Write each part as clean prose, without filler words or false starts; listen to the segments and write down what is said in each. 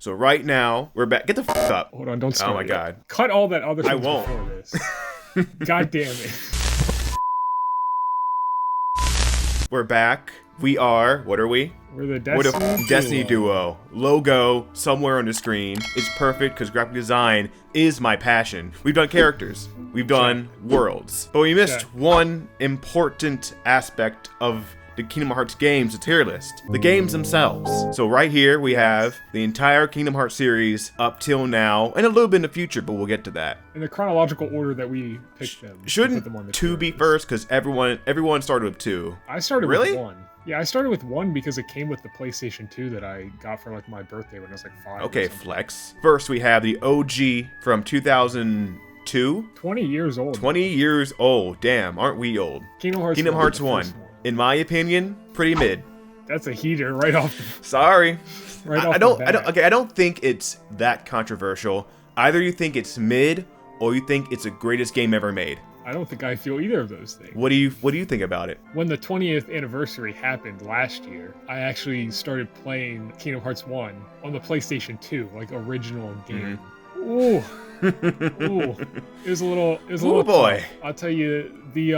So right now, we're back. Get the f up. Hold on, don't start. Oh my god. Cut all that other shit I won't. before this. God damn it. We're back. We are, what are we? We're the We're Destiny, the Destiny Duo. Logo somewhere on the screen. It's perfect because graphic design is my passion. We've done characters. We've done worlds. But we missed one important aspect of the Kingdom Hearts games, the tier list. The games themselves. So right here we have the entire Kingdom Hearts series up till now, and a little bit in the future, but we'll get to that. In the chronological order that we picked them. Shouldn't them on the 2 be tier first? Because everyone started with 2. I started Really? with 1. Yeah, I started with 1 because it came with the PlayStation 2 that I got for like my birthday when I was like 5. Okay, flex. First we have the OG from 2002. 20 years old. 20 years old. Damn, aren't we old? Kingdom Hearts Kingdom 1, Hearts the 1. first one. In my opinion, pretty mid. That's a heater right off the, Sorry. right off I the don't bat. okay, I don't think it's that controversial. Either you think it's mid or you think it's the greatest game ever made. I don't think I feel either of those things. What do you think about it? When the 20th anniversary happened last year, I actually started playing Kingdom Hearts 1 on the PlayStation 2, like original game. Ooh. Ooh. It was a little boy. tough. I'll tell you, the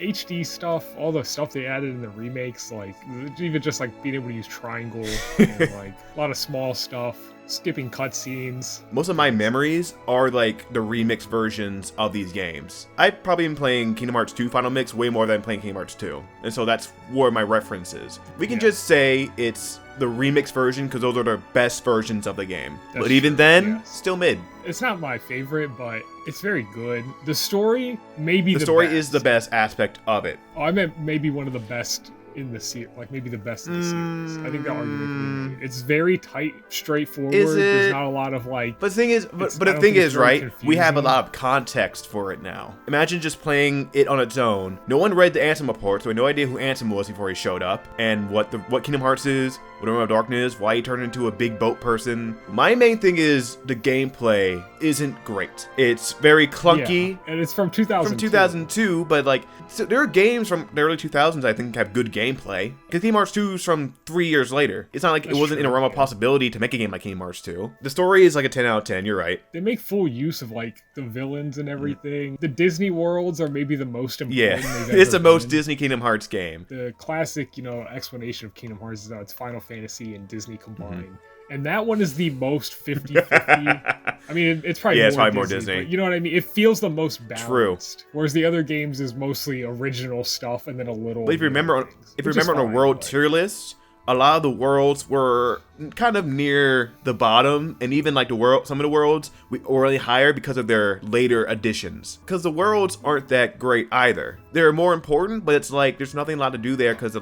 HD stuff, all the stuff they added in the remakes, like even just like being able to use triangle and like a lot of small stuff, skipping cutscenes. Most of my memories are like the remix versions of these games. I've probably been playing Kingdom Hearts 2 Final Mix way more than playing Kingdom Hearts 2. And so that's where my reference is. We can just say it's the remix version because those are the best versions of the game. That's but even true, then, yes. still mid. It's not my favorite, but it's very good. The story, maybe The story best. is the best aspect of it. Oh, I meant maybe one of the best in the series, like maybe the best in the series. I think the argument can be made. It's very tight, straightforward. Is it? There's not a lot of like. But the thing is, but I the don't thing think it's is, very right? We have a confusing. lot of context for it now. Imagine just playing it on its own. No one read the Ansem report, so we had no idea who Ansem was before he showed up, and what Kingdom Hearts is, what Realm of Darkness, why he turned into a big boat person. My main thing is the gameplay isn't great. It's very clunky. Yeah, and it's from 2000. From 2002, but like, so there are games from the early 2000s I think have good gameplay. Because Kingdom Hearts 2 is from 3 years later. It's not like it wasn't in a realm of possibility to make a game like Kingdom Hearts 2. The story is like a 10 out of 10, you're right. They make full use of like the villains and everything. The Disney worlds are maybe the most important. Yeah, they've it's the ever most been. Disney Kingdom Hearts game. The classic, explanation of Kingdom Hearts is that it's Final Fantasy and Disney combined. And that one is the most 50-50. I mean, it's probably more Disney. But you know what I mean? It feels the most balanced. True. Whereas the other games is mostly original stuff and then a little. But if you remember, on a fine, world but- tier list, a lot of the worlds were kind of near the bottom, and even like some of the worlds were really higher because of their later additions. Because the worlds aren't that great either. They're more important, but it's like there's nothing a lot to do there because the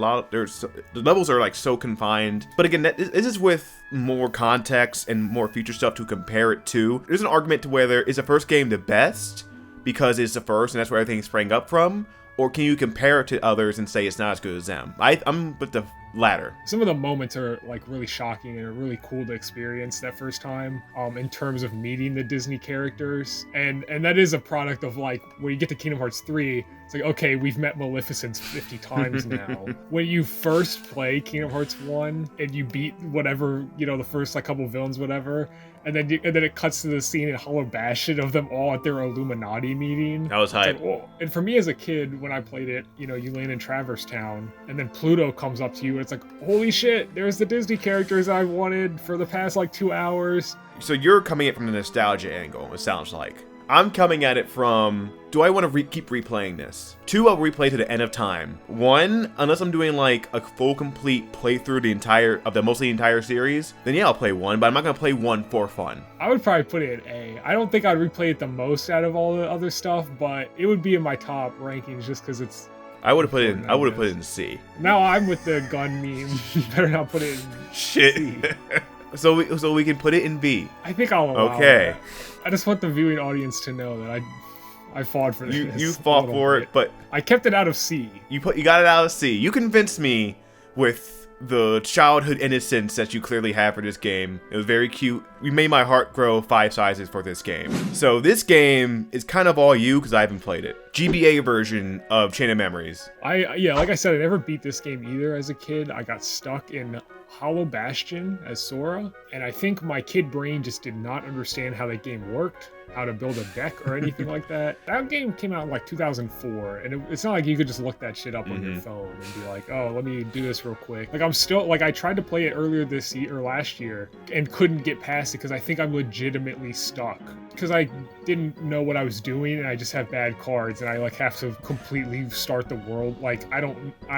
levels are like so confined. But again, this is with more context and more future stuff to compare it to. There's an argument to whether is the first game the best because it's the first and that's where everything sprang up from, or can you compare it to others and say it's not as good as them? I'm with the latter. Some of the moments are like really shocking and are really cool to experience that first time in terms of meeting the Disney characters. And that is a product of like when you get to Kingdom Hearts 3, it's like, okay, we've met Maleficent 50 times now. When you first play Kingdom Hearts 1 and you beat whatever, the first like couple villains, whatever, and then it cuts to the scene in Hollow Bastion of them all at their Illuminati meeting. That was hype. Like, whoa. And for me as a kid, when I played it, you land in Traverse Town, and then Pluto comes up to you, and it's like, holy shit, there's the Disney characters I've wanted for the past like 2 hours. So you're coming at it from the nostalgia angle, it sounds like. I'm coming at it from, do I want to keep replaying this? 2, I'll replay to the end of time. 1, unless I'm doing like a full complete playthrough of the mostly entire series, then yeah, I'll play 1, but I'm not going to play 1 for fun. I would probably put it in A. I don't think I'd replay it the most out of all the other stuff, but it would be in my top rankings just because it's... I would have put it in C. Now I'm with the gun meme. You better not put it in Shit. C. So we can put it in B. I think I'll allow Okay. that. I just want the viewing audience to know that I fought for this. You fought for it, but I kept it out of C. You got it out of C. You convinced me with the childhood innocence that you clearly have for this game. It was very cute. You made my heart grow 5 sizes for this game. So this game is kind of all you because I haven't played it. GBA version of Chain of Memories. Like I said, I never beat this game either as a kid. I got stuck in Hollow Bastion as Sora, and I think my kid brain just did not understand how that game worked, how to build a deck or anything like that. That game came out in like 2004, and it's not like you could just look that shit up on your phone and be like, oh, let me do this real quick. Like I'm still, like I tried to play it earlier this year or last year and couldn't get past it because I think I'm legitimately stuck. Because I didn't know what I was doing and I just have bad cards and I like have to completely start the world. Like I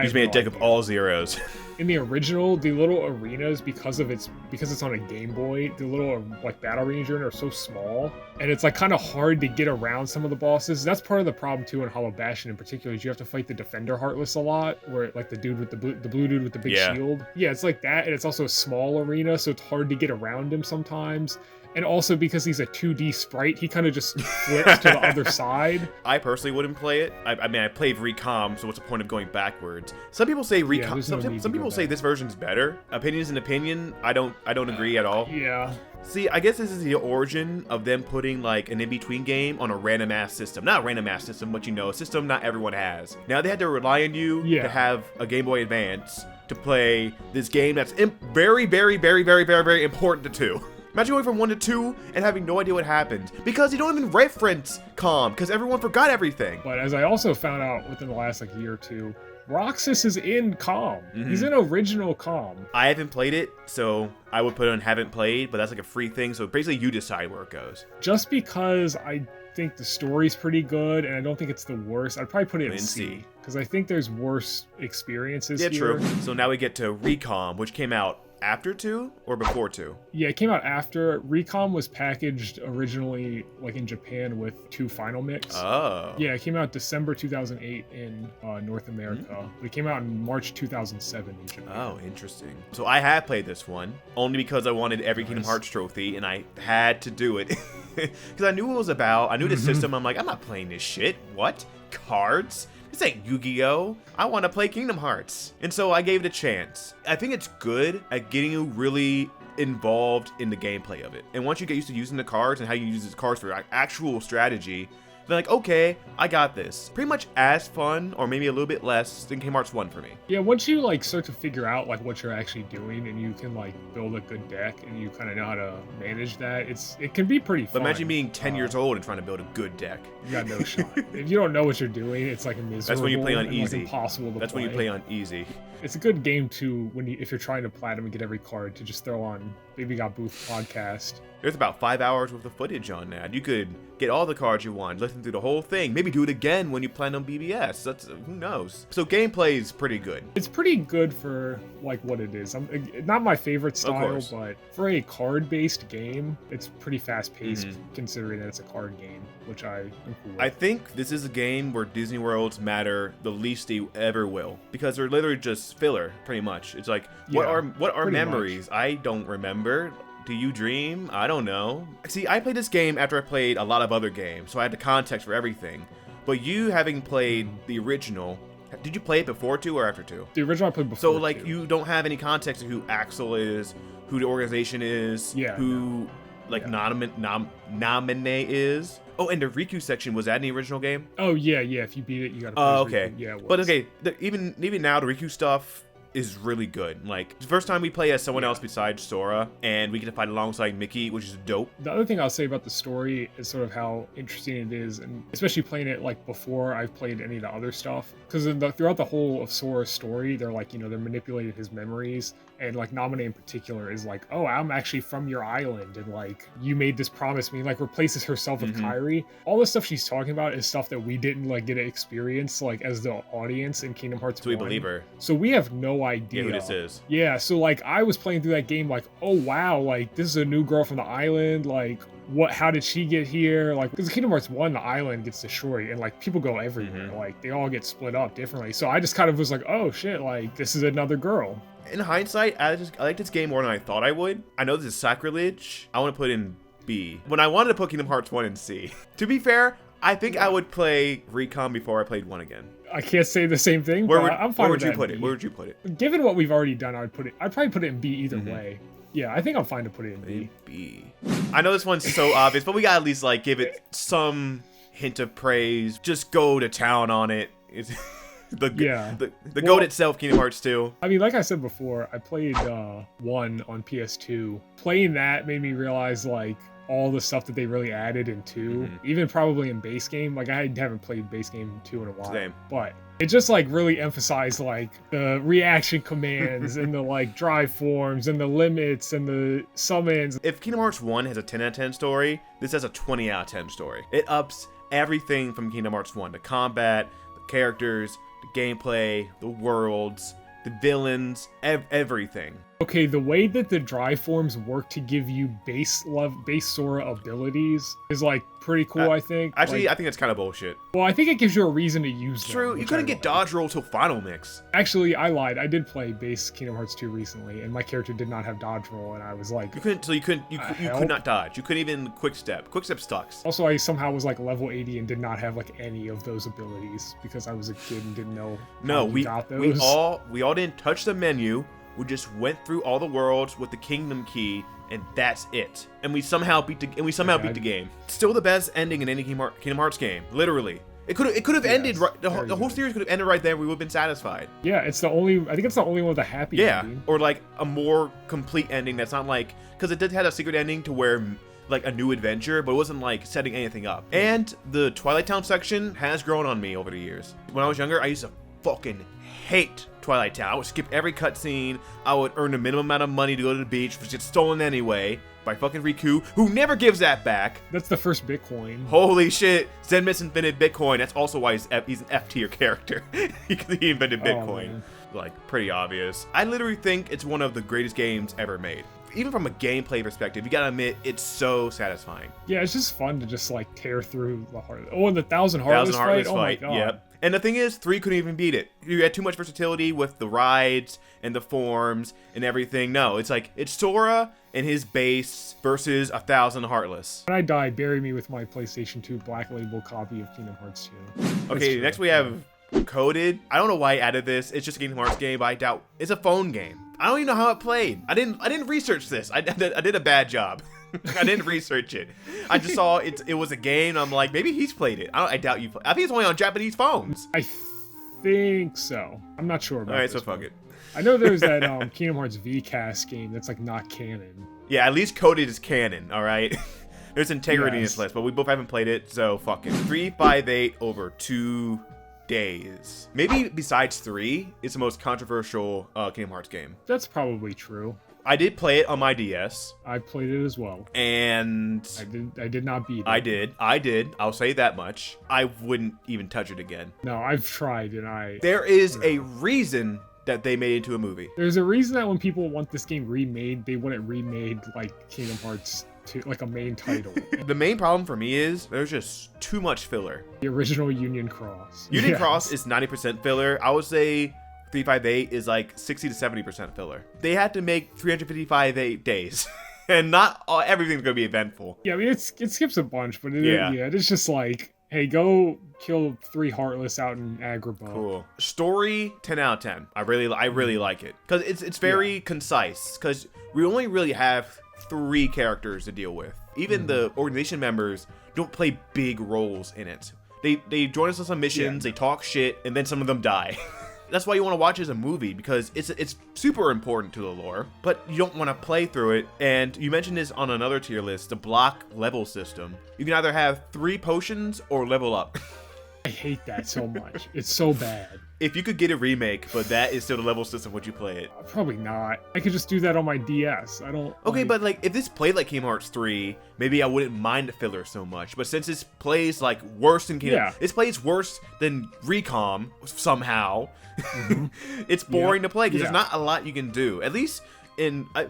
just made a deck of all zeros. In the original, the little arenas, because it's on a Game Boy, the little like battle arenas you're in are so small, and it's like kind of hard to get around some of the bosses. That's part of the problem too in Hollow Bastion in particular, is you have to fight the Defender Heartless a lot, where like the dude with the blue dude with the big shield. Yeah, it's like that, and it's also a small arena, so it's hard to get around him sometimes. And also because he's a 2D sprite, he kind of just flips to the other side. I personally wouldn't play it. I mean, I played Recom, so what's the point of going backwards? Some people say Recom. Yeah, some people say this version's better. Opinion is an opinion. I don't agree at all. Yeah. See, I guess this is the origin of them putting like an in-between game on a random ass system. Not a random ass system, but a system not everyone has. Now they had to rely on you to have a Game Boy Advance to play this game that's very, very, very, very, very, very important to two. Imagine going from 1 to 2 and having no idea what happened because you don't even reference Calm because everyone forgot everything. But as I also found out within the last like year or two, Roxas is in Calm. He's in original Calm. I haven't played it, so I would put on haven't played, but that's like a free thing. So basically you decide where it goes. Just because I think the story's pretty good and I don't think it's the worst, I'd probably put it in C. Because I think there's worse experiences here. True. So now we get to Recom, which came out after 2 or before 2? Yeah, it came out after. Recom was packaged originally like in Japan with 2 Final Mix. Oh. Yeah, it came out December 2008 in North America. It came out in March 2007 in Japan. Oh, interesting. So I have played this one only because I wanted every Kingdom Hearts trophy and I had to do it. Because I knew what it was about. I knew the system. I'm like, I'm not playing this shit. What? Cards? This ain't Yu-Gi-Oh! I want to play Kingdom Hearts. And so I gave it a chance. I think it's good at getting you really involved in the gameplay of it. And once you get used to using the cards and how you use the cards for actual strategy, they're like, okay, I got this. Pretty much as fun, or maybe a little bit less, than Kingdom Hearts 1 for me. Yeah, once you like start to figure out like what you're actually doing, and you can like build a good deck, and you kind of know how to manage that, it can be pretty fun. But imagine being 10 years old and trying to build a good deck. You got no shot. If you don't know what you're doing, it's like a miserable. That's when you play on and, easy. Like, impossible to That's play. when you play on easy. It's a good game too if you're trying to platinum and get every card, to just throw on Baby Got Booth podcast. There's about 5 hours worth of footage on that. You could get all the cards you want, listen through the whole thing, maybe do it again when you plan on BBS. That's who knows. So gameplay is pretty good. It's pretty good for like what it is. Not my favorite style, but for a card-based game, it's pretty fast-paced considering that it's a card game, which I am cool with. I think this is a game where Disney Worlds matter the least they ever will, because they're literally just filler, pretty much. It's like, what are memories? Much. I don't remember. Do you dream? I don't know. See, I played this game after I played a lot of other games, so I had the context for everything. But you having played the original, did you play it before 2 or after 2? The original I played before. So like 2. You don't have any context of who Axel is, who the organization is, Namine is. Oh, and the Riku section, was that in the original game? Oh yeah. If you beat it, you gotta play okay. Riku. Yeah, it was. But okay, even now the Riku stuff is really good. Like, the first time we play as someone else besides Sora, and we get to fight alongside Mickey, which is dope. The other thing I'll say about the story is sort of how interesting it is, and especially playing it like before I've played any of the other stuff, because throughout the whole of Sora's story, they're like, they're manipulating his memories, and like Namine in particular is like, oh, I'm actually from your island, and like, you made this promise me, like replaces herself with Kairi. All the stuff she's talking about is stuff that we didn't like get to experience like as the audience in Kingdom Hearts 1. So we believe her. So we have no idea who this is. Yeah, so like I was playing through that game like, oh wow, like this is a new girl from the island, like how did she get here? Like, because Kingdom Hearts 1, the island gets destroyed and like people go everywhere, like they all get split up differently. So I just kind of was like, oh shit, like this is another girl. In hindsight, I like this game more than I thought I would. I know this is sacrilege. I want to put it in B. When I wanted to put Kingdom Hearts 1 in C. To be fair, I think I would play Recon before I played 1 again. I can't say the same thing, but I'm fine with that. Where would you put it? Given what we've already done, I'd probably put it in B either way. Yeah, I think I'm fine to put it in B. I know this one's so obvious, but we gotta at least like give it some hint of praise. Just go to town on it. the goat itself, Kingdom Hearts 2. I mean, like I said before, I played 1 on PS2. Playing that made me realize, like, all the stuff that they really added in 2, even probably in base game. Like, I haven't played base game 2 in a while. Same. But it just, like, really emphasized, like, the reaction commands and the, like, drive forms and the limits and the summons. If Kingdom Hearts 1 has a 10 out of 10 story, this has a 20 out of 10 story. It ups everything from Kingdom Hearts 1. The combat, the characters, the gameplay, the worlds, the villains, everything. Okay, the way that the drive forms work to give you base Sora abilities is, like, pretty cool, I think. Actually, like, I think that's kind of bullshit. Well, I think it gives you a reason to use them. True, you couldn't get dodge roll till final mix. Actually, I lied. I did play base Kingdom Hearts 2 recently, and my character did not have dodge roll, and I was like... You could not dodge. You couldn't even quick step. Quick step sucks. Also, I somehow was, like, level 80 and did not have, like, any of those abilities because I was a kid and didn't know how you got those. we all didn't touch the menu. We just went through all the worlds with the Kingdom Key, and that's it. And we somehow beat the game. Still the best ending in any Kingdom Hearts game, literally. It could have ended right. The whole series could have ended right there. We would have been satisfied. Yeah, I think it's the only one with a happy ending. Or like a more complete ending that's not like, because it did have a secret ending to where like a new adventure, but it wasn't like setting anything up. And the Twilight Town section has grown on me over the years. When I was younger, I used to fucking hate Twilight Town. I would skip every cutscene. I would earn a minimum amount of money to go to the beach, which gets stolen anyway by fucking Riku, who never gives that back. That's the first Bitcoin. Holy shit. Zenmits invented Bitcoin. That's also why he's an F-tier character. He invented Bitcoin. Like, pretty obvious. I literally think it's one of the greatest games ever made. Even from a gameplay perspective, you gotta admit, it's so satisfying. Yeah, it's just fun to just, like, tear through the heart. Oh, and the Thousand Heartless fight? Oh my god. Yep. And the thing is, 3 couldn't even beat it. You had too much versatility with the rides and the forms and everything. No, it's like, it's Sora and his base versus 1,000 Heartless. When I die, bury me with my PlayStation 2 Black Label copy of Kingdom Hearts 2. Okay, next we have Coded. I don't know why I added this. It's just a Kingdom Hearts game, but I doubt it's a phone game. I don't even know how it played. I didn't research this. I did a bad job. I didn't research it. I just saw it was a game. I'm like, maybe he's played it. I doubt you. I think it's only on Japanese phones. I think so. I'm not sure about. All right, so fuck it. I know there's that Kingdom Hearts VCast game that's like not canon. Yeah, at least Coded is canon. All right. There's integrity in this list, but we both haven't played it, so fuck it. 358 over 2 days. Maybe besides 3, it's the most controversial Kingdom Hearts game. That's probably true. I did play it on my DS. I played it as well. And I did not beat it. I did. I'll say that much. I wouldn't even touch it again. No, I've tried and There is a reason that they made it into a movie. There's a reason that when people want this game remade, they want it remade like Kingdom Hearts 2, like a main title. The main problem for me is there's just too much filler. The original Union Cross. Union Cross is 90% filler. I would say 358 is like 60 to 70% filler. They had to make 355 days. And not everything's going to be eventful. Yeah, I mean, it skips a bunch, but it's just like, hey, go kill 3 Heartless out in Agrabah. Cool. Story, 10 out of 10. I really like it. Because it's very concise. Because we only really have 3 characters to deal with. Even the organization members don't play big roles in it. They join us on some missions, they talk shit, and then some of them die. That's why you want to watch it as a movie, because it's super important to the lore, but you don't want to play through it. And you mentioned this on another tier list, the block level system. You can either have 3 potions or level up. I hate that so much. It's so bad. If you could get a remake, but that is still the level system, would you play it? Probably not. I could just do that on my DS. I don't... Okay, but like, if this played like Kingdom Hearts 3, maybe I wouldn't mind the filler so much. But since this plays like worse than this plays worse than Recom somehow, it's boring to play because there's not a lot you can do. At least...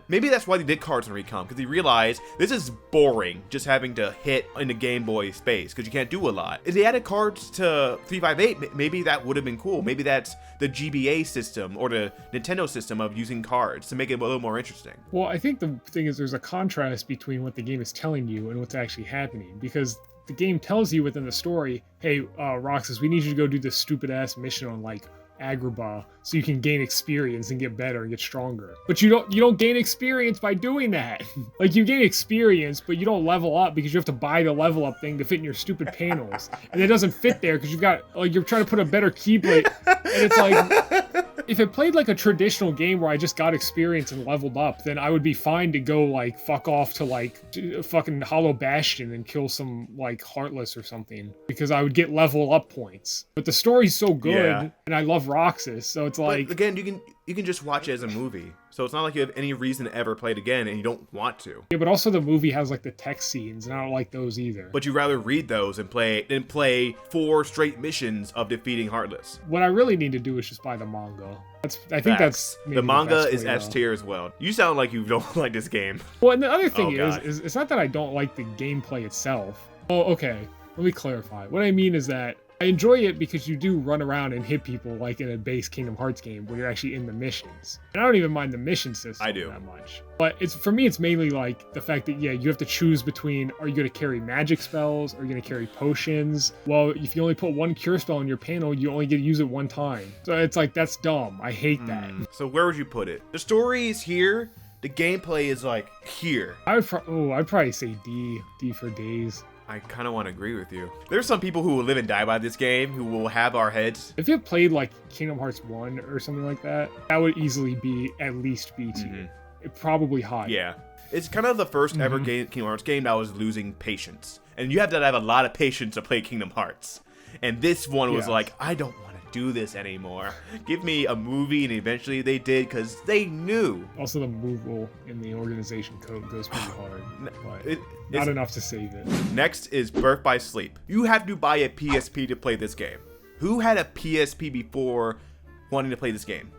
maybe that's why they did cards in Recom, because they realized this is boring just having to hit in the Game Boy space because you can't do a lot. If they added cards to 358, maybe that would have been cool. Maybe that's the GBA system or the Nintendo system of using cards to make it a little more interesting. Well, I think the thing is there's a contrast between what the game is telling you and what's actually happening, because the game tells you within the story, hey, Roxas, we need you to go do this stupid ass mission on like Agrabah so you can gain experience and get better and get stronger. But you don't gain experience by doing that. Like, you gain experience, but you don't level up because you have to buy the level up thing to fit in your stupid panels. And it doesn't fit there because you're trying to put a better keyblade. And it's like, if it played like a traditional game where I just got experience and leveled up, then I would be fine to go like fuck off to like fucking Hollow Bastion and kill some like Heartless or something, because I would get level up points. But the story's so good, and I love Roxas, so it's like, but again, you can just watch it as a movie, so it's not like you have any reason to ever play it again, and you don't want to. Yeah, but also the movie has like the text scenes, and I don't like those either. But you'd rather read those and play 4 straight missions of defeating Heartless. What I really need to do is just buy the manga. I think that's maybe the manga is S tier as well. You sound like you don't like this game. Well, and the other thing is it's not that I don't like the gameplay itself. Oh, okay. Let me clarify. What I mean is that I enjoy it because you do run around and hit people like in a base Kingdom Hearts game where you're actually in the missions. And I don't even mind the mission system that much. But for me, it's mainly like the fact that, you have to choose between, are you going to carry magic spells? Are you going to carry potions? Well, if you only put one cure spell in your panel, you only get to use it one time. So it's like, that's dumb. I hate that. So where would you put it? The story is here. The gameplay is like here. I'd probably say D for days. I kind of want to agree with you. There's some people who will live and die by this game, who will have our heads. If you played like Kingdom Hearts 1 or something like that, that would easily be at least B tier. Probably high. Yeah. It's kind of the first ever Kingdom Hearts game that was losing patience. And you have to have a lot of patience to play Kingdom Hearts. And this one was like, I don't want to do this anymore. Give me a movie, and eventually they did, because they knew. Also, the move rule in the organization code goes pretty hard. But not enough to save it. Next is Birth by Sleep. You have to buy a PSP to play this game. Who had a PSP before wanting to play this game?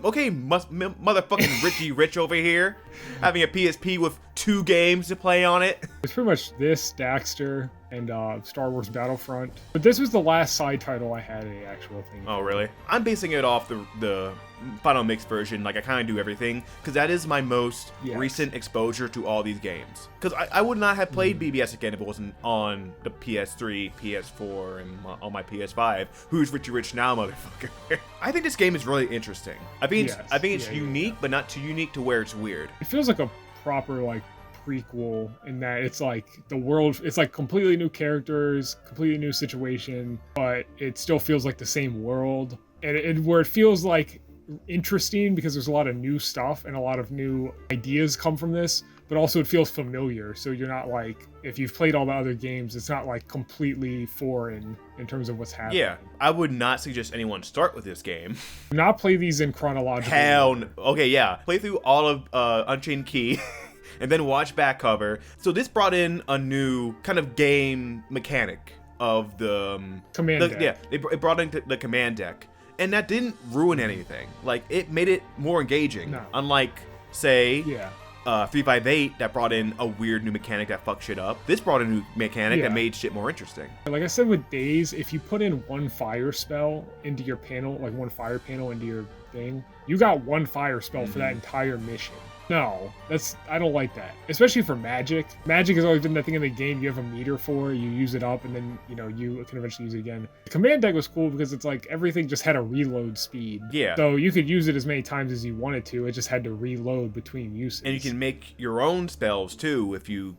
Okay, motherfucking Richie Rich over here, having a PSP with 2 games to play on it. It's pretty much this, Daxter, and Star Wars Battlefront. But this was the last side title I had an actual thing. Oh, really? I'm basing it off the Final Mix version. Like, I kind of do everything, because that is my most recent exposure to all these games. Because I would not have played BBS again if it wasn't on the PS3, PS4, and on my PS5. Who's Richie Rich now, motherfucker? I think this game is really interesting. I think it's unique, but not too unique to where it's weird. It feels like a proper, like, prequel in that it's like the world, it's like completely new characters, completely new situation, but it still feels like the same world, and where it feels like interesting because there's a lot of new stuff and a lot of new ideas come from this, but also it feels familiar, so you're not like, if you've played all the other games, it's not like completely foreign in terms of what's happening. Yeah, I would not suggest anyone start with this game. Not play these in chronological order. Okay, yeah, play through all of Unchained Key and then watch back cover. So this brought in a new kind of game mechanic of the command deck. Yeah, it brought in the command deck, and that didn't ruin anything. Like, it made it more engaging. No. Unlike, say, 358 that brought in a weird new mechanic that fucked shit up. This brought in a new mechanic that made shit more interesting. Like I said with Days, if you put in one fire spell into your panel, like one fire panel into your thing, you got one fire spell for that entire mission. No, I don't like that. Especially for Magic. Magic has always been that thing in the game you have a meter for, you use it up, and then, you can eventually use it again. The command deck was cool because it's like everything just had a reload speed. Yeah. So you could use it as many times as you wanted to, it just had to reload between uses. And you can make your own spells too if you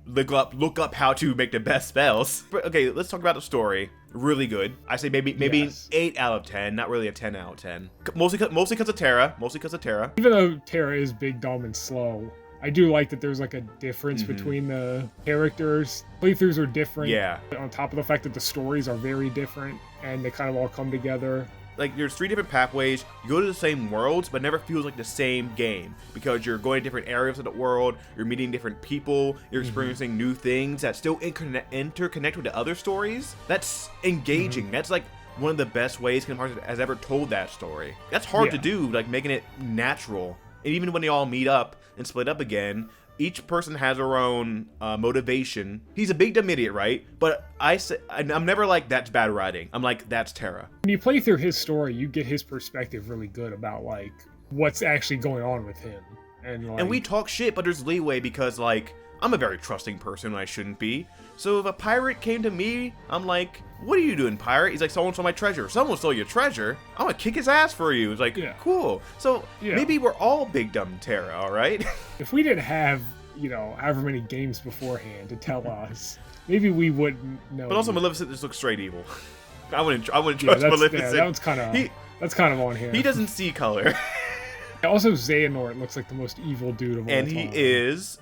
look up how to make the best spells. Okay, let's talk about the story. Really good. I say maybe an 8 out of 10, not really a 10 out of 10. Mostly because of Terra. Even though Terra is big, dumb, and slow, I do like that there's like a difference between the characters. Playthroughs are different. Yeah. On top of the fact that the stories are very different and they kind of all come together. Like, there's 3 different pathways. You go to the same worlds, but it never feels like the same game, because you're going to different areas of the world, you're meeting different people, you're experiencing new things that still interconnect with the other stories. That's engaging. That's like one of the best ways Kingdom Hearts has ever told that story. That's hard to do, like making it natural. And even when they all meet up and split up again, each person has their own motivation. He's a big dumb idiot, right? But I'm never like, that's bad writing. I'm like, that's Terra. When you play through his story, you get his perspective really good about like what's actually going on with him. And, like, and we talk shit, but there's leeway because, like, I'm a very trusting person and I shouldn't be. So if a pirate came to me, I'm like, what are you doing, pirate? He's like, someone stole my treasure. Someone stole your treasure? I'm gonna kick his ass for you. It's like, cool. So maybe we're all big dumb Terra, all right? If we didn't have, you know, however many games beforehand to tell us, maybe we wouldn't know. But also, Maleficent just looks straight evil. I wouldn't trust Maleficent. Yeah, that's kind of on here. He doesn't see color. Also, Xehanort looks like the most evil dude of all time. And he is.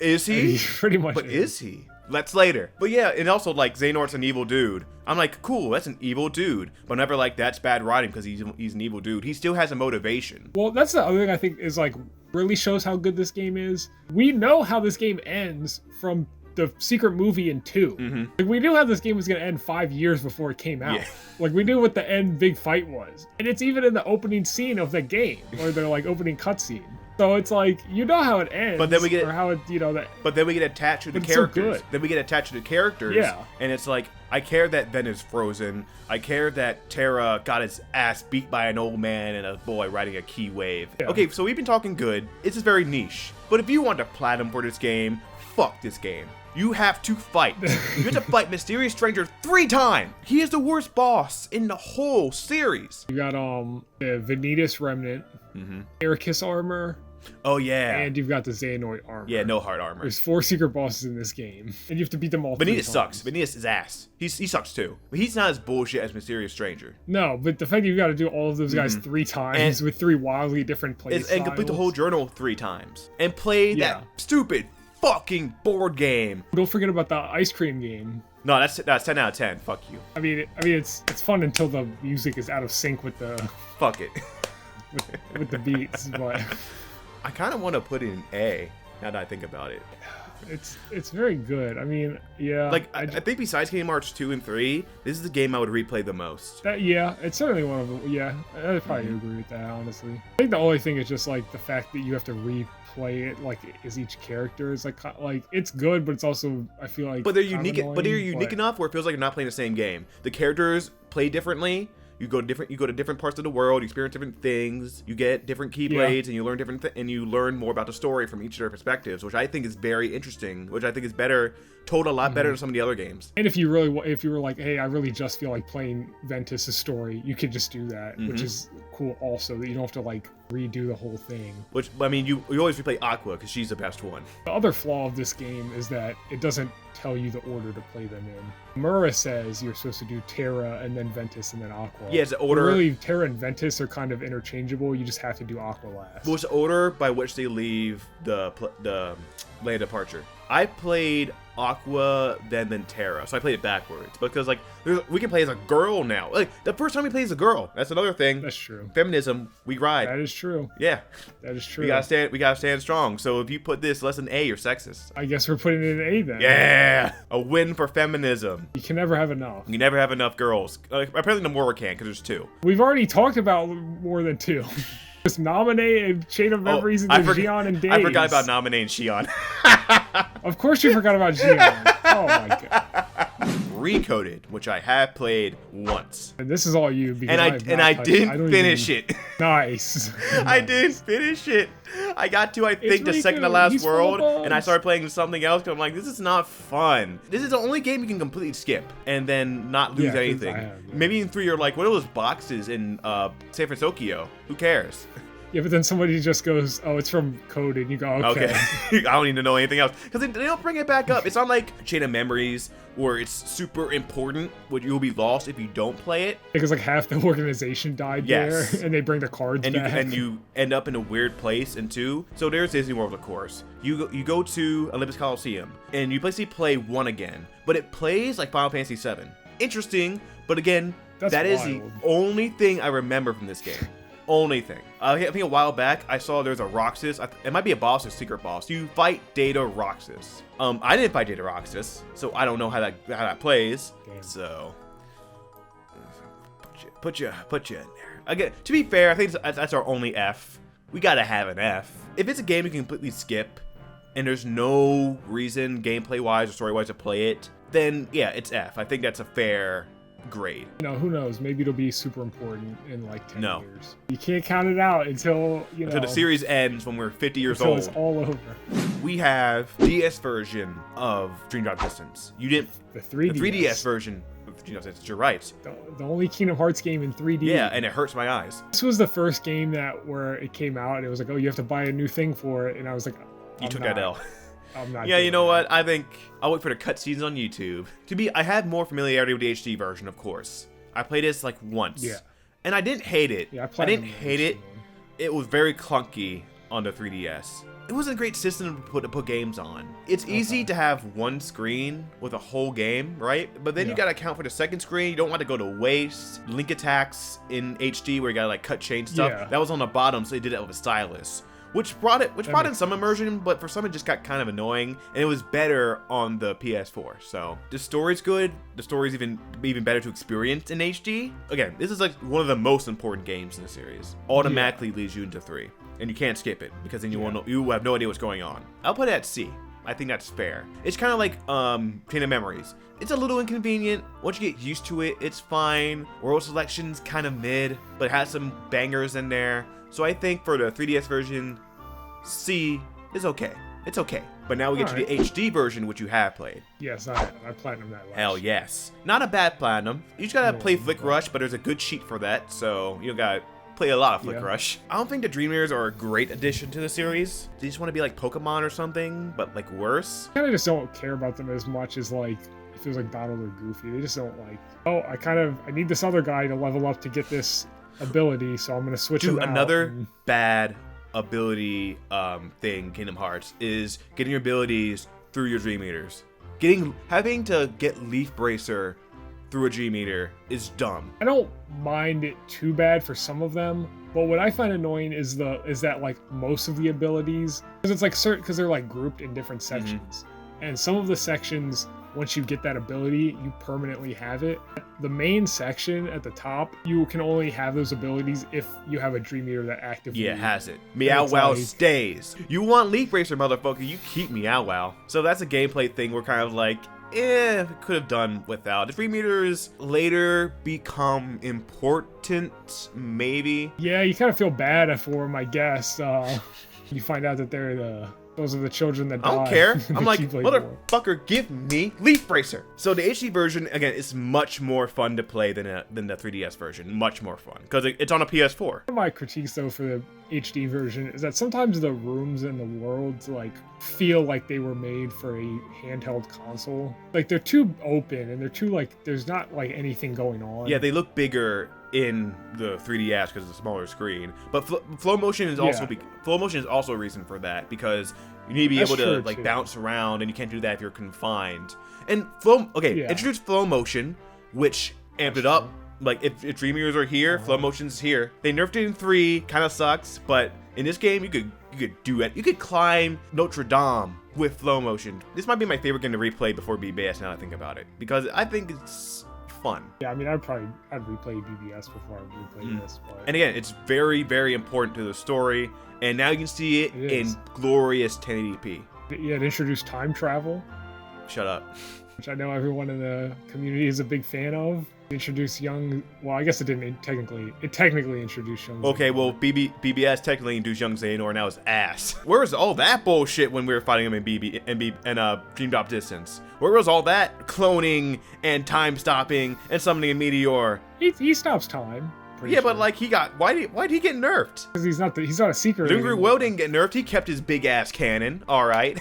Is he? He pretty much But is he? That's later. But yeah, and also, like, Xehanort's an evil dude. I'm like, cool, that's an evil dude. But never like, that's bad writing because he's an evil dude. He still has a motivation. Well, that's the other thing I think is, like, really shows how good this game is. We know how this game ends from the secret movie in 2. Mm-hmm. Like, we knew how this game was going to end 5 years before it came out. Yeah. Like, we knew what the end big fight was. And it's even in the opening scene of the game, or the, like, opening cutscene. So it's like, you know how it ends, but then we get, or how it, you know, that. But then we get attached to the characters. Then we get attached to the characters. Yeah. And it's like, I care that Ben is frozen. I care that Terra got his ass beat by an old man and a boy riding a key wave. Yeah. Okay, so we've been talking good. It's just very niche. But if you want to platinum for this game, fuck this game. You have to fight. You have to fight Mysterious Stranger 3 times. He is the worst boss in the whole series. You got the Vanitas Remnant, Ericus armor. Oh yeah. And you've got the Xehanort armor. Yeah, no heart armor. There's 4 secret bosses in this game, and you have to beat them all. Vanitas sucks. Vanitas is ass. He sucks too. But he's not as bullshit as Mysterious Stranger. No, but the fact that you've got to do all of those guys 3 times with 3 wildly different play styles. And complete the whole journal 3 times. And play that stupid fucking board game. Don't forget about the ice cream game. No, that's 10 out of 10. Fuck you. I mean, it's fun until the music is out of sync with the. Fuck it. with the beats, but. I kind of want to put it in A. Now that I think about it. It's very good. I mean, yeah. Like I think besides Kingdom Hearts 2 and 3, this is the game I would replay the most. Yeah, it's certainly one of them. Yeah, I probably agree with that, honestly. I think the only thing is just like the fact that you have to replay it like as each character is like it's good, but it's also I feel like. But they're unique. But they're unique enough where it feels like you're not playing the same game. The characters play differently. You go to different parts of the world, you experience different things, you get different keyblades, and you learn and you learn more about the story from each of their perspectives, which I think is very interesting, which I think is told a lot better than some of the other games. And if you were like, hey, I really just feel like playing Ventus' story, you could just do that, which is cool also, that you don't have to like redo the whole thing. Which, I mean, you always replay Aqua because she's the best one. The other flaw of this game is that it doesn't tell you the order to play them in. Mura says you're supposed to do Terra and then Ventus and then Aqua. Yeah, it's the order. But really, Terra and Ventus are kind of interchangeable. You just have to do Aqua last. Well, it's the order by which they leave the land of departure. I played Aqua, then Terra, so I played it backwards because like we can play as a girl now. Like the first time we played as a girl. That's another thing. That's true. Feminism, we ride. That is true. Yeah, that is true. We gotta stand strong. So if you put this less than A, you're sexist. I guess we're putting it in A then. Yeah, a win for feminism. You can never have enough. You never have enough girls. Apparently, no more can because there's 2. We've already talked about more than 2. Just nominate and Chain of Memories and Xion and Days. I forgot about nominating Xion. Of course you forgot about Xion. Oh my god. Recoded, which I have played once. And this is all you because I didn't finish it. Nice. I didn't finish it. I got to the second to last world, and I started playing something else. Cause I'm like, this is not fun. This is the only game you can completely skip and then not lose anything. Maybe in 3 you're like, what are those boxes in San Francisco? Who cares? Yeah, but then somebody just goes, oh, it's from Code, and you go, okay. I don't need to know anything else. Because they don't bring it back up. It's not like Chain of Memories where it's super important, where you'll be lost if you don't play it. Because like half the organization died there, and they bring the cards back. And you end up in a weird place in 2. So there's Disney World, of course. You go to Olympus Coliseum, and you basically play 1 again. But it plays like Final Fantasy VII. Interesting, but again, that is the only thing I remember from this game. Only thing. I think a while back I saw there's a Roxas. It might be a boss or secret boss. You fight Data Roxas. I didn't fight Data Roxas, so I don't know how that plays. Damn. So put you in there. Again, to be fair, I think that's our only F. We gotta have an F. If it's a game you can completely skip, and there's no reason gameplay wise or story wise to play it, then yeah, it's F. I think that's a fair grade. You know, who knows? Maybe it'll be super important in like 10 No. years. You can't count it out until, you know. Until the series ends when we're 50 years until old. It's all over. We have DS version of Dream Drop Distance. You didn't. The 3DS. The 3DS version of Dream Drop Distance. You're right. The only Kingdom Hearts game in 3D. Yeah, and it hurts my eyes. This was the first game where it came out and it was like, oh, you have to buy a new thing for it, and I was like, You took that L. I'm not. Yeah, you know that. what? I think I'll wait for the cutscenes on YouTube. I have more familiarity with the HD version, of course. I played this like once. Yeah. And I didn't hate it. Yeah, I didn't hate it. It was very clunky on the 3DS. It wasn't a great system to put games on. It's easy to have one screen with a whole game, right? But then you gotta account for the second screen. You don't want to go to waste. Link attacks in HD where you gotta like cut chain stuff. Yeah. That was on the bottom, so they did it with a stylus. Which brought in some immersion, but for some it just got kind of annoying, and it was better on the PS4. So the story's good. The story's even better to experience in HD. Again, this is like one of the most important games in the series. Automatically leads you into 3, and you can't skip it because then you have no idea what's going on. I'll put it at C. I think that's fair. It's kind of like Chain of Memories. It's a little inconvenient. Once you get used to it, it's fine. World selection's kind of mid, but it has some bangers in there. So I think for the 3DS version, C is okay. It's okay. But now we get to the HD version, which you have played. Yes, I platinumed that last. Hell yes. Not a bad platinum. You just gotta play Flick Rush, but there's a good cheat for that, so you don't gotta play a lot of Flick Rush. I don't think the Dream Mirrors are a great addition to the series. They just want to be like Pokemon or something, but like worse. I kind of just don't care about them as much as like it feels like Donald or Goofy. They just don't like, oh, I need this other guy to level up to get this ability, so I'm gonna switch him out. Another bad ability thing, Kingdom Hearts, is getting your abilities through your Dream Eaters. Having to get Leaf Bracer through a Dream Eater is dumb. I don't mind it too bad for some of them, but what I find annoying is that like most of the abilities, because it's like certain, because they're like grouped in different sections, and some of the sections, once you get that ability, you permanently have it. The main section at the top, you can only have those abilities if you have a Dream Eater that actively has it. Meow Wow stays. You want Leaf Bracer, motherfucker, you keep Meow Wow. So that's a gameplay thing we're kind of like, could have done without. The Dream Eaters later become important, maybe. Yeah, you kind of feel bad for them, I guess. You find out that those are the children that die. I don't care. I'm like, motherfucker, give me Leaf Bracer. So the HD version, again, is much more fun to play than the 3DS version. Much more fun because it's on a PS4. One of my critiques, though, for the HD version is that sometimes the rooms and the worlds like feel like they were made for a handheld console. Like they're too open and they're too like there's not like anything going on. Yeah, they look bigger in the 3DS because it's a smaller screen. But flow motion is also a reason for that because you need to be able to like bounce around, and you can't do that if you're confined. And introduce flow motion, which amped it up. Like if Dream Eaters are here, flow motion's here. They nerfed it in 3, kind of sucks, but in this game you could do it. You could climb Notre Dame with flow motion. This might be my favorite game to replay before BBS now that I think about it, because I think it's fun. Yeah, I mean, I'd replay BBS before I replay this. But... And again, it's very, very important to the story, and now you can see it in glorious 1080p. Yeah, it introduced time travel. Shut up. Which I know everyone in the community is a big fan of. Introduced young. Well, I guess it didn't technically. It technically introduced young. Okay, well, BBS technically introduced young Xehanort, now it's ass. Where was all that bullshit when we were fighting him in Dream Drop Distance? Where was all that cloning and time stopping and summoning a meteor? He stops time. Yeah, but like why did he get nerfed? Because he's not a secret. Lungru Will didn't get nerfed. He kept his big ass cannon. All right,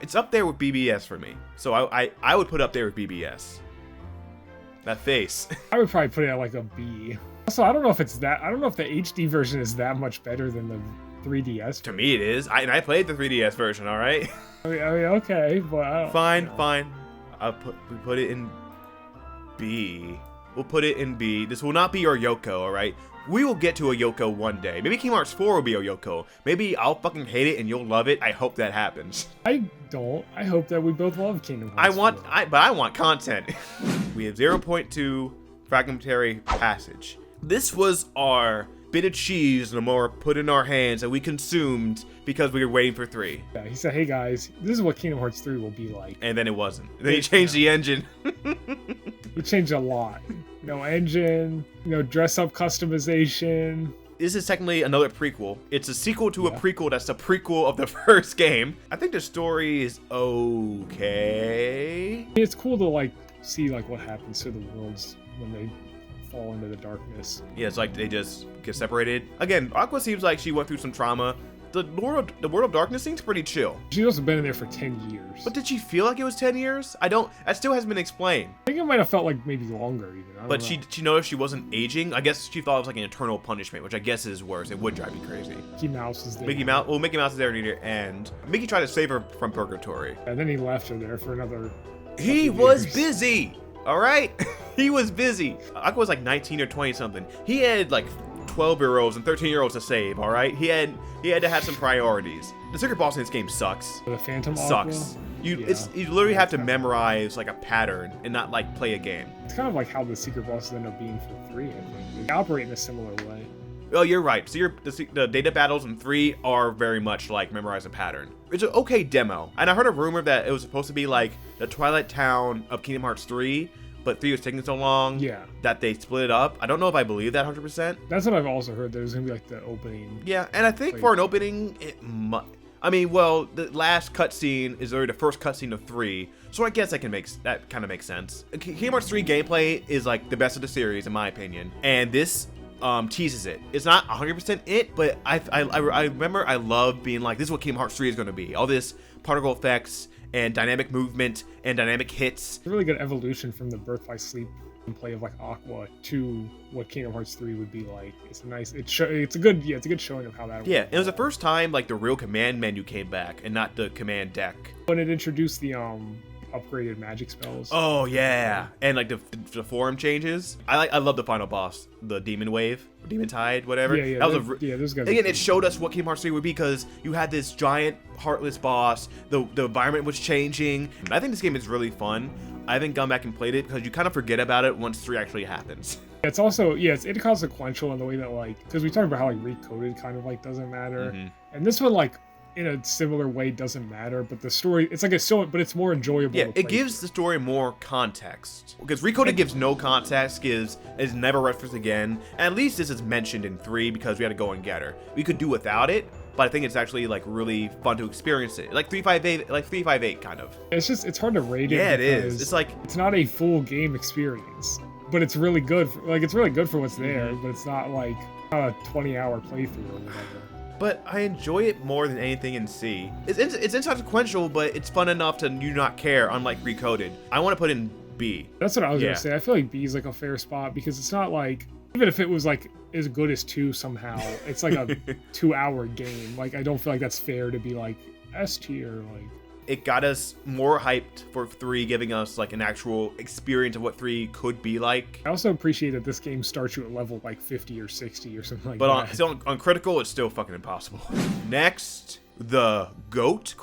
it's up there with BBS for me. So I would put up there with BBS. That face. I would probably put it at like a B. Also, I don't know if the HD version is that much better than the 3DS. To me, it is. I played the 3DS version. All right. I mean, okay, but I don't, fine. We put it in B. We'll put it in B. This will not be our Yoko. All right. We will get to a Yoko one day. Maybe Kingdom Hearts 4 will be a Yoko. Maybe I'll fucking hate it and you'll love it. I hope that happens. I don't. I hope that we both love Kingdom Hearts 4. But I want content. We have 0.2 Fragmentary Passage. This was our bit of cheese no more put in our hands that we consumed because we were waiting for 3. Yeah, he said, hey guys, this is what Kingdom Hearts 3 will be like. And then it wasn't. And then he changed the engine. He changed a lot. No engine, no dress-up customization. This is technically another prequel. It's a sequel to a prequel that's a prequel of the first game. I think the story is okay. It's cool to like see like what happens to the worlds when they fall into the darkness. Yeah, it's like they just get separated. Again, Aqua seems like she went through some trauma. The World of Darkness seems pretty chill. She's also been in there for 10 years. But did she feel like it was 10 years? That still hasn't been explained. I think it might have felt like maybe longer even. But she noticed she wasn't aging. I guess she thought it was like an eternal punishment, which I guess is worse. It would drive me crazy. Mickey Mouse is there. Mickey Mouse is there near the end. Mickey tried to save her from purgatory. And then he left her there for another. He was busy. All right? He was busy. Aqua was like 19 or 20 something. He had like 12-year-olds and 13-year-olds to save, all right? He had to have some priorities. The secret boss in this game sucks. The Phantom sucks. Aqua? You literally have to memorize like a pattern and not like play a game. It's kind of like how the secret bosses end up being for 3, I think. They operate in a similar way. Oh, you're right. So the data battles in 3 are very much like memorize a pattern. It's an okay demo. And I heard a rumor that it was supposed to be like the Twilight Town of Kingdom Hearts 3, but 3 was taking so long that they split it up. I don't know if I believe that 100%. That's what I've also heard. There's going to be like the opening. Yeah, and I think for an opening, it might. I mean, well, the last cutscene is already the first cutscene of 3, so I guess that kind of makes sense. Kingdom Hearts 3 gameplay is like the best of the series, in my opinion, and this teases it. It's not 100% it, but I remember I love being like, this is what Kingdom Hearts 3 is going to be. All this particle effects and dynamic movement and dynamic hits. It's a really good evolution from the Birth by Sleep play of like Aqua to what Kingdom Hearts 3 would be like. It's a nice, it's a good showing of how that yeah, it was the first time like the real command menu came back and not the command deck. When it introduced the upgraded magic spells. Oh yeah, and like the form changes. I love the final boss, the Demon Wave, Demon Tide, whatever. Yeah, those guys. Again, it showed us what Kingdom Hearts 3 would be because you had this giant heartless boss. The environment was changing. I think this game is really fun. I haven't gone back and played it because you kind of forget about it once 3 actually happens. It's also it's inconsequential in the way that like, because we talked about how like recoded kind of like doesn't matter, and this one like in a similar way doesn't matter, but the story, it's like but it's more enjoyable. Yeah, it gives the story more context because recoded gives no context, is never referenced again. And at least this is mentioned in 3 because we had to go and get her. We could do without it, but I think it's actually like really fun to experience it, like 358 kind of. It's hard to rate it. Yeah, it is. It's like it's not a full game experience, but it's really good. It's really good for what's there, but it's not like a 20-hour playthrough or whatever. But I enjoy it more than anything in C. It's inconsequential, but it's fun enough to you not care, unlike Recoded. I want to put in B. That's what I was gonna say. I feel like B is like a fair spot because it's not like, even if it was like as good as 2 somehow, it's like a 2-hour game. Like, I don't feel like that's fair to be like S tier. Like, it got us more hyped for 3, giving us like an actual experience of what 3 could be like. I also appreciate that this game starts you at level like 50 or 60 or something like that. But still on critical, it's still fucking impossible. Next, the GOAT ?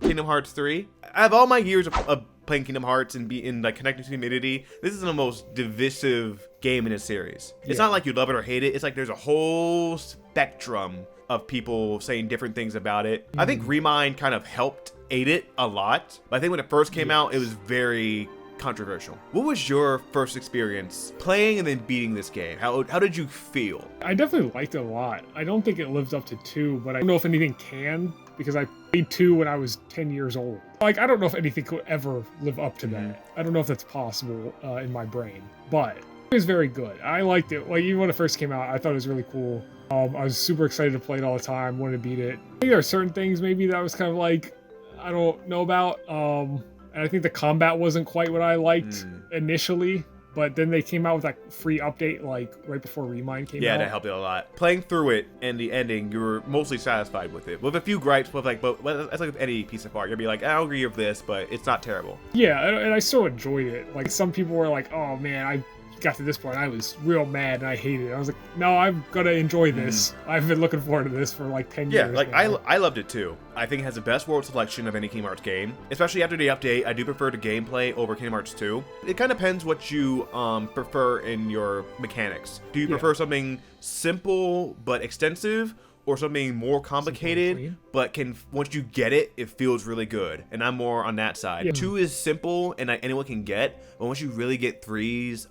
Kingdom Hearts 3. I have all my years of playing Kingdom Hearts and being like connected to the community. This is the most divisive game in a series. It's not like you love it or hate it. It's like there's a whole spectrum of people saying different things about it. I think Remind kind of helped aid it a lot. But I think when it first came out, it was very controversial. What was your first experience playing and then beating this game? How did you feel? I definitely liked it a lot. I don't think it lived up to 2, but I don't know if anything can, because I played 2 when I was 10 years old. Like, I don't know if anything could ever live up to that. I don't know if that's possible in my brain, but it was very good. I liked it. Like, even when it first came out, I thought it was really cool. I was super excited to play it all the time, wanted to beat it. I think there are certain things maybe that I was kind of like, I don't know about. And I think the combat wasn't quite what I liked initially, but then they came out with that free update like right before Remind came out. Yeah, that helped it a lot. Playing through it and the ending, you were mostly satisfied with it. With a few gripes, but that's like with any piece of art. You'll be like, I don't agree with this, but it's not terrible. Yeah, and I still enjoyed it. Like, some people were like, oh man, I got to this point, I was real mad and I hated it. I was like, no, I'm gonna enjoy this. I've been looking forward to this for like 10 years. Yeah, like I loved it too. I think it has the best world selection of any Kingdom Hearts game. Especially after the update, I do prefer the gameplay over Kingdom Hearts 2. It kind of depends what you prefer in your mechanics. Do you prefer something simple but extensive, or something more complicated, clean. but once you get it, it feels really good. And I'm more on that side. Yeah. 2 is simple and anyone can get, but once you really get 3's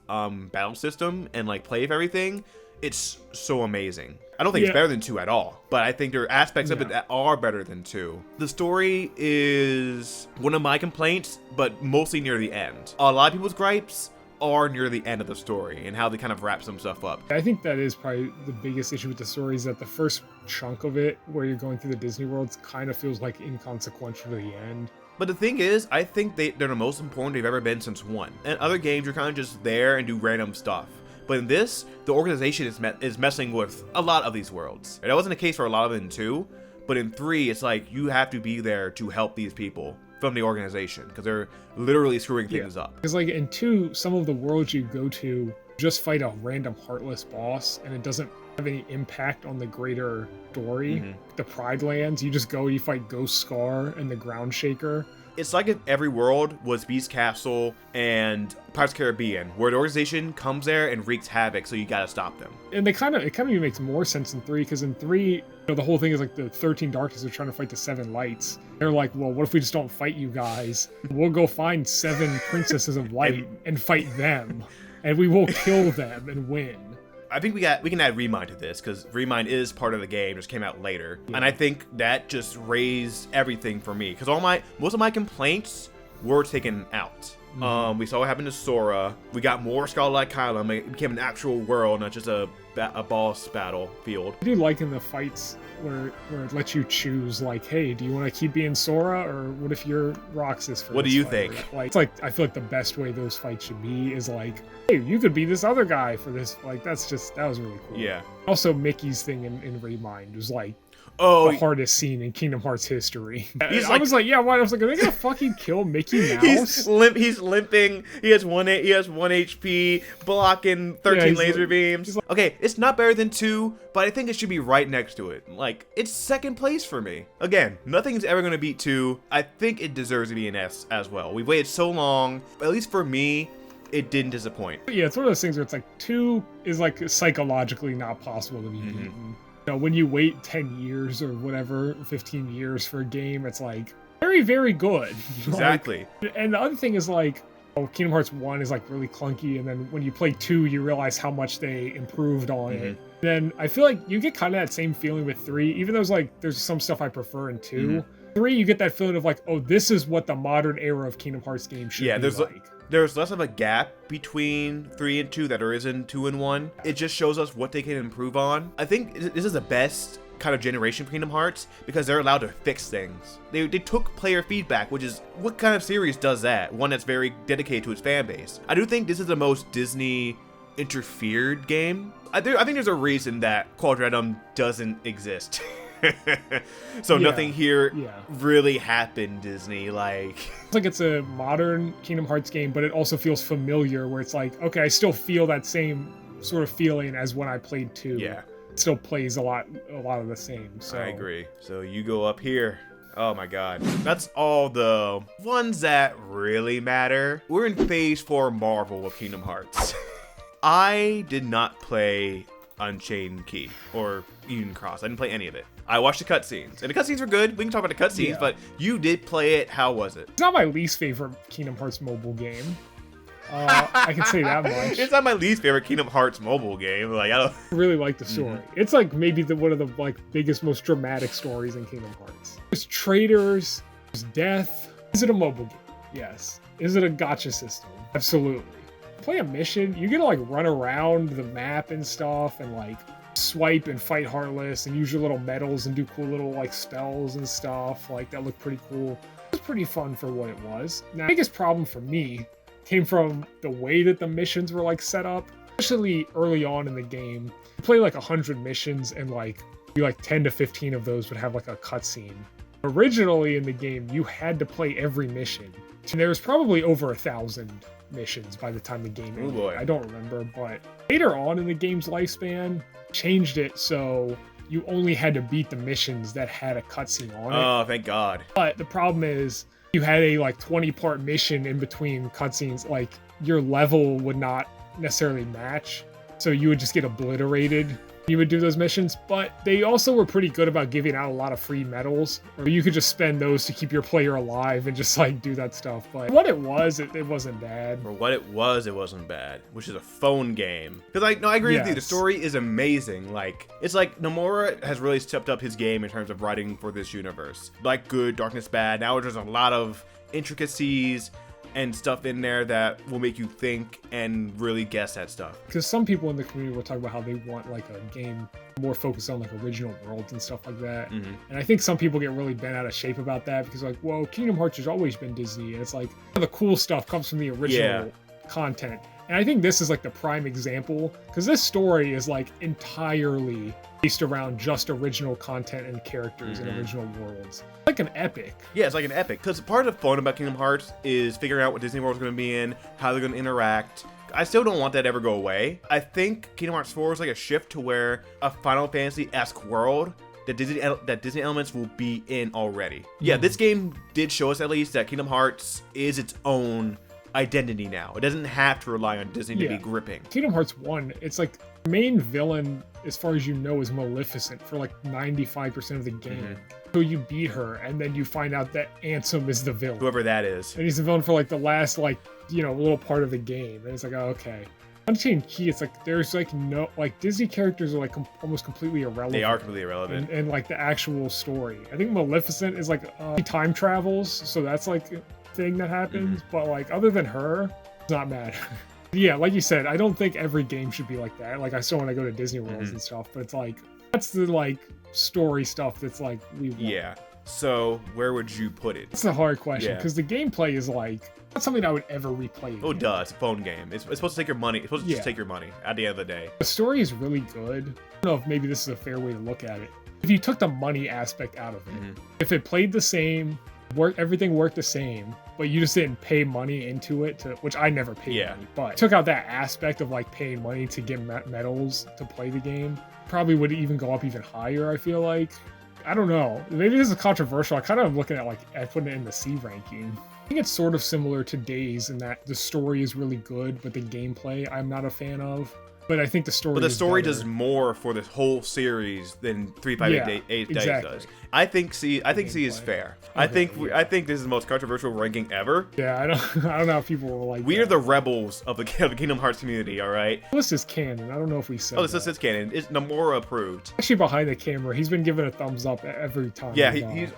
battle system and like play with everything, it's so amazing. I don't think it's better than 2 at all, but I think there are aspects of it that are better than 2. The story is one of my complaints, but mostly near the end. A lot of people's gripes are near the end of the story and how they kind of wrap some stuff up. I think that is probably the biggest issue with the story, is that the first chunk of it, where you're going through the Disney worlds, kind of feels like inconsequential to the end. But the thing is, I think they're the most important they've ever been since 1. In other games, you're kind of just there and do random stuff. But in this, the organization is messing with a lot of these worlds. And that wasn't the case for a lot of it in 2, but in 3, it's like you have to be there to help these people from the organization, because they're literally screwing things up. Because like in 2, some of the worlds you go to just fight a random heartless boss, and it doesn't have any impact on the greater story. The Pride Lands, you just go, you fight Ghost Scar and the Ground Shaker. It's like if every world was Beast Castle and Pirates of the Caribbean, where the organization comes there and wreaks havoc, so you gotta stop them. And it kind of even makes more sense in 3, because in 3, the whole thing is like the 13 Darkness are trying to fight the 7 Lights. They're like, well, what if we just don't fight you guys? We'll go find 7 Princesses of Light and fight them, and we will kill them and win. I think we can add Remind to this, because Remind is part of the game, just came out later. And I think that just raised everything for me, because most of my complaints were taken out. We saw what happened to Sora. We got more Scarlet Kylo. It became an actual world, not just a boss battlefield. I do like in the fights where it lets you choose, like, hey, do you want to keep being Sora, or what if you're Roxas for What this do you fight? think? Like, it's like, I feel like the best way those fights should be is like, hey, you could be this other guy for this. Like, that was really cool. Yeah. Also, Mickey's thing in Remind was like, the hardest scene in Kingdom Hearts history. I was like, yeah, why? I was like, are they gonna fucking kill Mickey Mouse? He's limping. He has 1 HP, blocking 13 laser beams. Okay, it's not better than 2, but I think it should be right next to it. Like, it's second place for me. Again, nothing's ever gonna beat 2. I think it deserves to be an S as well. We've waited so long, but at least for me, it didn't disappoint. Yeah, it's one of those things where it's like 2 is like psychologically not possible to be beaten. When you wait 10 years or whatever, 15 years for a game, it's like very, very good. Exactly. And the other thing is like, Kingdom Hearts 1 is like really clunky, and then when you play 2, you realize how much they improved on it. Then I feel like you get kind of that same feeling with 3, even though there's some stuff I prefer in 2. 3, you get that feeling of like, oh, this is what the modern era of Kingdom Hearts games should be like. There's less of a gap between 3 and 2 that there is in 2 and 1. It just shows us what they can improve on. I think this is the best kind of generation for Kingdom Hearts, because they're allowed to fix things. They took player feedback, which is, what kind of series does that? One that's very dedicated to its fan base. I do think this is the most Disney interfered game. I think there's a reason that Quadrenum doesn't exist. So nothing here really happened, Disney. Like, it's like it's a modern Kingdom Hearts game, but it also feels familiar, where it's like, okay, I still feel that same sort of feeling as when I played 2. Yeah. It still plays a lot of the same. So I agree. So you go up here. Oh my god. That's all the ones that really matter. We're in phase 4 Marvel of Kingdom Hearts. I did not play Unchained Key or Eden Cross. I didn't play any of it. I watched the cutscenes, and the cutscenes were good. We can talk about the cutscenes, but you did play it. How was it? It's not my least favorite Kingdom Hearts mobile game. I can say that much. It's not my least favorite Kingdom Hearts mobile game. Like, I really like the story. It's like maybe one of the like biggest, most dramatic stories in Kingdom Hearts. There's traitors, there's death. Is it a mobile game? Yes. Is it a gacha system? Absolutely. Play a mission, you get to like run around the map and stuff, and like swipe and fight Heartless and use your little medals and do cool little like spells and stuff. Like, that looked pretty cool. It was pretty fun for what it was. Now, the biggest problem for me came from the way that the missions were like set up, especially early on in the game. You play like 100 missions, and like 10 to 15 of those would have like a cutscene. Originally in the game, you had to play every mission, and there was probably over 1,000 missions by the time the game ended. Oh boy. I don't remember, but later on in the game's lifespan, changed it so you only had to beat the missions that had a cutscene on it. Oh, thank God. But the problem is, you had a like 20-part mission in between cutscenes, like your level would not necessarily match, so you would just get obliterated. you would do those missions, but they also were pretty good about giving out a lot of free medals, or you could just spend those to keep your player alive and just like do that stuff. But what it was, it wasn't bad. For what it wasn't bad, which is a phone game. Because I agree with you, the story is amazing. Like, it's like Nomura has really stepped up his game in terms of writing for this universe. Like Good, Darkness Bad, now there's a lot of intricacies and stuff in there that will make you think and really guess at stuff. Because some people in the community will talk about how they want like a game more focused on like original worlds and stuff like that. And I think some people get really bent out of shape about that because like, well, Kingdom Hearts has always been Disney, and it's like the cool stuff comes from the original content. And I think this is like the prime example, because this story is like entirely based around just original content and characters and original worlds. Like an epic. Yeah, it's like an epic. Because part of the fun about Kingdom Hearts is figuring out what Disney World's going to be in, how they're going to interact. I still don't want that to ever go away. I think Kingdom Hearts 4 is like a shift to where a Final Fantasy-esque world that Disney elements will be in already. Yeah, this game did show us at least that Kingdom Hearts is its own identity now. It doesn't have to rely on Disney to be gripping. Kingdom Hearts 1, it's like the main villain, as far as you know, is Maleficent for like 95% of the game. So you beat her, and then you find out that Ansem is the villain. Whoever that is. And he's the villain for like the last, like, you know, little part of the game. And it's like, oh, okay. Unchained Key, it's like there's like no, like Disney characters are like almost completely irrelevant. They are completely irrelevant. And like the actual story. I think Maleficent is like time travels, so that's like a thing that happens. But like other than her, it's not matter. Yeah, like you said, I don't think every game should be like that. Like I still want to go to Disney Worlds and stuff, but it's like that's the like story stuff that's like we want. Yeah. So where would you put it? It's a hard question because the gameplay is like not something I would ever replay again. Oh, duh, it's a phone game. It's supposed to take your money. It's supposed to just take your money at the end of the day. The story is really good. I don't know if maybe this is a fair way to look at it. If you took the money aspect out of it, if it played the same, everything worked the same, but you just didn't pay money into it, which I never paid money, but took out that aspect of like paying money to get medals to play the game, probably would even go up even higher, I feel like. I don't know. Maybe this is controversial. I kind of am looking at like putting it in the C ranking. I think it's sort of similar to Days in that the story is really good, but the gameplay I'm not a fan of. But I think the story. But the story better. does more for this whole series than 358 Days does. I think C is fair. Okay, I think this is the most controversial ranking ever. Yeah, I don't know if people will like. We are the rebels of the Kingdom Hearts community. All right. This is canon. I don't know if we said. Oh, this is canon. It's Nomura approved. Actually, behind the camera, he's been given a thumbs up every time. Yeah,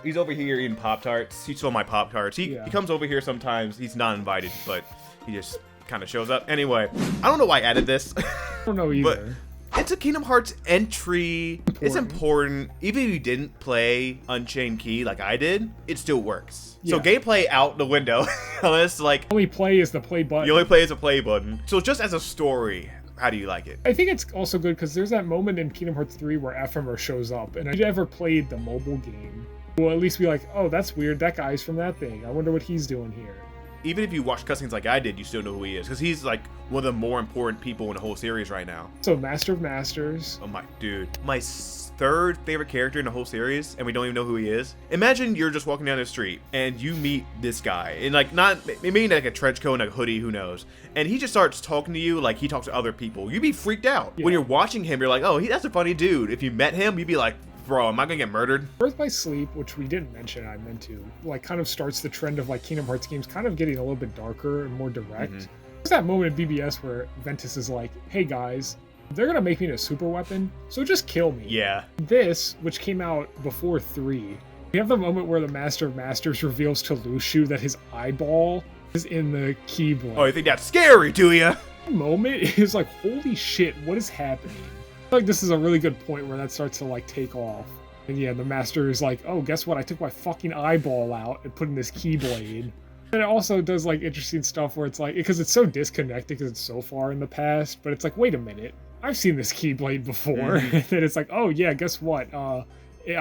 he's over here eating Pop-Tarts. He stole my Pop-Tarts. He comes over here sometimes. He's not invited, but he just kind of shows up. Anyway, I don't know why I added this. I don't know either. But it's a Kingdom Hearts entry. It's important. Even if you didn't play Unchained Key like I did, it still works. So gameplay out the window. Unless like only play is the play button. The only play is a play button. So just as a story, how do you like it? I think it's also good because there's that moment in Kingdom Hearts 3 where Ephemer shows up, and if you ever played the mobile game, we'll at least be like, oh, that's weird. That guy's from that thing. I wonder what he's doing here. Even if you watch cutscenes like I did, you still know who he is. Because he's like one of the more important people in the whole series right now. So Master of Masters. Oh my dude. My third favorite character in the whole series, and we don't even know who he is. Imagine you're just walking down the street and you meet this guy. And like maybe like a trench coat and a hoodie, who knows. And he just starts talking to you like he talks to other people. You'd be freaked out. When you're watching him, you're like, oh, that's a funny dude. If you met him, you'd be like, bro, am I gonna get murdered? Birth by Sleep, which we didn't mention, I meant to, like kind of starts the trend of like Kingdom Hearts games kind of getting a little bit darker and more direct. There's that moment in BBS where Ventus is like, hey guys, they're gonna make me a super weapon, so just kill me. Yeah. This, which came out before 3, we have the moment where the Master of Masters reveals to Luciu that his eyeball is in the Keyblade. Oh, you think that's scary, do ya? That moment is like, holy shit, what is happening? I feel like this is a really good point where that starts to like take off. And yeah, the master is like, oh, guess what? I took my fucking eyeball out and put in this Keyblade. And it also does like interesting stuff where it's like, because it's so disconnected because it's so far in the past, but it's like, wait a minute, I've seen this Keyblade before. And then it's like, oh yeah, guess what? I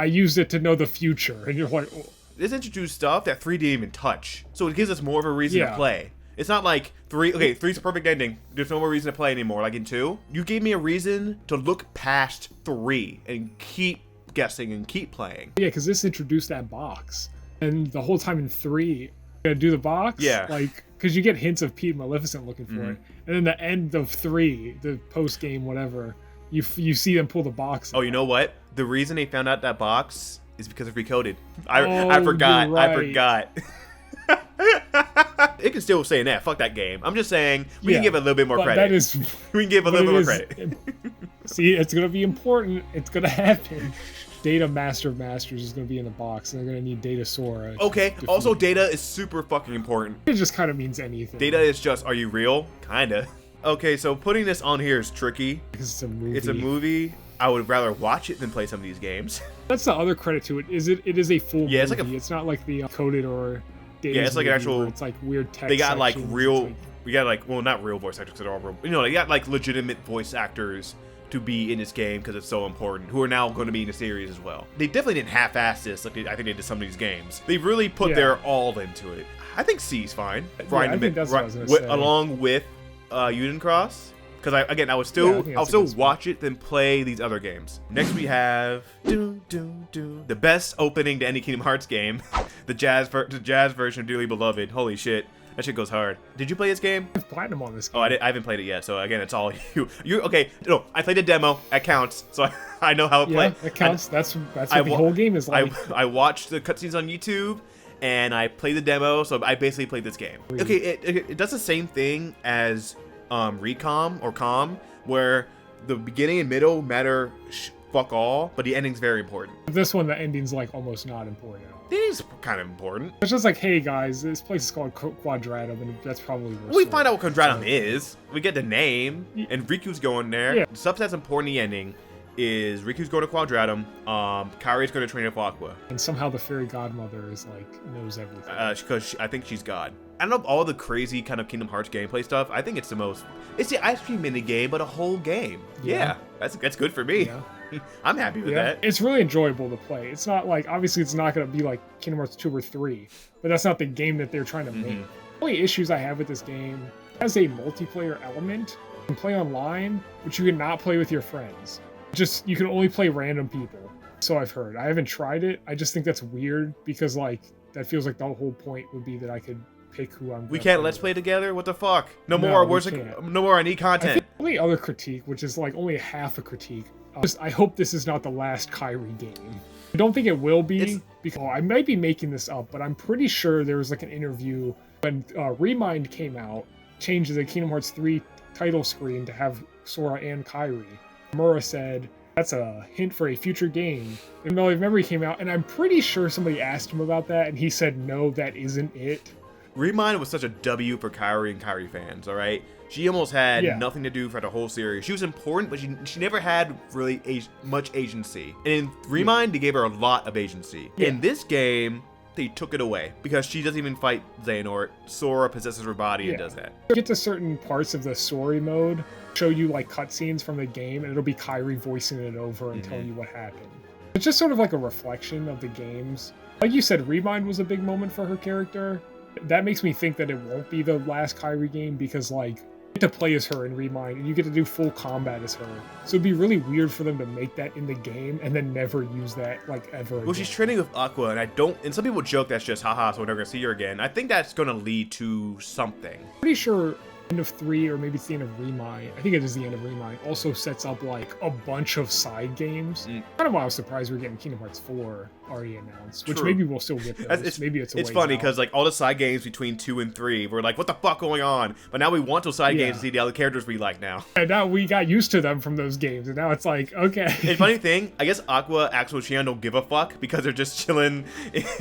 used it to know the future. And you're like, oh. This introduced stuff that 3 didn't even touch. So it gives us more of a reason to play. It's not like 3, okay, 3's a perfect ending. There's no more reason to play anymore. Like in 2, you gave me a reason to look past 3 and keep guessing and keep playing. Yeah, because this introduced that box. And the whole time in 3, you gotta do the box. Yeah. Like, because you get hints of Pete Maleficent looking for it. And then the end of 3, the post-game whatever, You see them pull the box. Oh, you know what? The reason they found out that box is because of Recoded. I Oh, forgot. you're right. I forgot. It can still say that. Fuck that game. I'm just saying we can Yeah, give it a little bit more but credit. that is We can give a but little it bit more is- credit. See, it's gonna be important. It's gonna happen. Data Master of Masters is gonna be in the box, and they're gonna need Data Sora. to Okay. defeat Also, him. data is super fucking important. It just kind of means anything. Data is just, are you real? Kinda. Okay, so putting this on here is tricky. because it's a movie. It's a movie. I would rather watch it than play some of these games. That's the other credit to it. It is a full Yeah, it's movie. like a- it's not like the coded or Data's Yeah, it's like an movie actual- where it's like weird text. They got like sections. real. It's like- We got like, well, not real voice actors, 'cause they're all real. You know, they got like legitimate voice actors to be in this game because it's so important, who are now going to be in the series as well. They definitely didn't half-ass this like I think they did some of these games. They really put Yeah. their all into it. I think C's fine. I think that's what I was gonna say. Along with Uden Cross. Because I would Yeah, I still think I'll that's a still good spot. watch it then play these other games. Next we have the best opening to any Kingdom Hearts game, the jazz version of Dearly Beloved. Holy shit, that shit goes hard. Did you play this game? I have platinum on this game. Oh, I haven't played it yet. So again, it's all you. You okay? No, I played a demo. That counts. So I know how it Yeah, plays. that counts. That's what I the wa- whole game is like. I watched the cutscenes on YouTube, and I played the demo. So I basically played this game. Okay, it does the same thing as Recom or Com, where the beginning and middle matter fuck all, but the ending's very important. This one, the ending's like almost not important. It is kind of important. It's just like, hey guys, this place is called Quadratum, and that's probably worse. We find out what Kondratum is. We get the name, Yeah. and Riku's going there. Yeah. The stuff that's important in the ending is Riku's going to Quadratum, Kairi's going to train with Aqua, And somehow the fairy godmother is like knows everything. because I think she's God. I don't know all the crazy kind of Kingdom Hearts gameplay stuff. I think it's the most. It's the ice cream mini game, but a whole game. Yeah, that's good for me. Yeah. I'm happy with Yeah, that. it's really enjoyable to play. It's not like, obviously it's not going to be like Kingdom Hearts 2 or 3, but that's not the game that they're trying to make. Mm-hmm. The only issues I have with this game, it has a multiplayer element. You can play online, but you cannot play with your friends. Just, you can only play random people. So I've heard. I haven't tried it. I just think that's weird because like, that feels like the whole point would be that I could pick who I'm We gonna can't let's with. play together. What the fuck? No No, more. we Where's can't. no more? I need I content. think the only other critique, which is like only half a critique, I hope this is not the last Kairi game. I don't think it will be, It's- because I might be making this up, but I'm pretty sure there was like an interview when Remind came out, changed the Kingdom Hearts 3 title screen to have Sora and Kairi. Mura said, that's a hint for a future game. And Melody of Memory came out, and I'm pretty sure somebody asked him about that, and he said, no, that isn't it. Remind was such a W for Kairi and Kairi fans, alright? She almost had Yeah. nothing to do for the whole series. She was important, but she never had really much agency. And in Remind, they gave her a lot of agency. Yeah. In this game, they took it away because she doesn't even fight Xehanort. Sora possesses her body and Yeah. does that. Get to certain parts of the story mode, show you like cutscenes from the game, and it'll be Kairi voicing it over and telling you what happened. It's just sort of like a reflection of the games. Like you said, Remind was a big moment for her character. That makes me think that it won't be the last Kairi game because like you get to play as her in Remind and you get to do full combat as her. So it'd be really weird for them to make that in the game and then never use that like ever. Well, she's training with Aqua, and some people joke that's just haha, so we're never gonna see her again. I think that's gonna lead to something. Pretty sure end of 3 or maybe it's the end of Remind. I think it is the end of Remind. Also sets up like a bunch of side games. Kind of why I was surprised we're getting Kingdom Hearts 4 already announced, which True. maybe we'll still get those. It's maybe it's a it's ways funny out. because like all the side games between 2 and 3, we're like, what the fuck going on? But now we want those side Yeah. games to see the other characters we like now. And now we got used to them from those games, and now it's like, okay. And funny thing, I guess Aqua, Axel, and Shion don't give a fuck because they're just chilling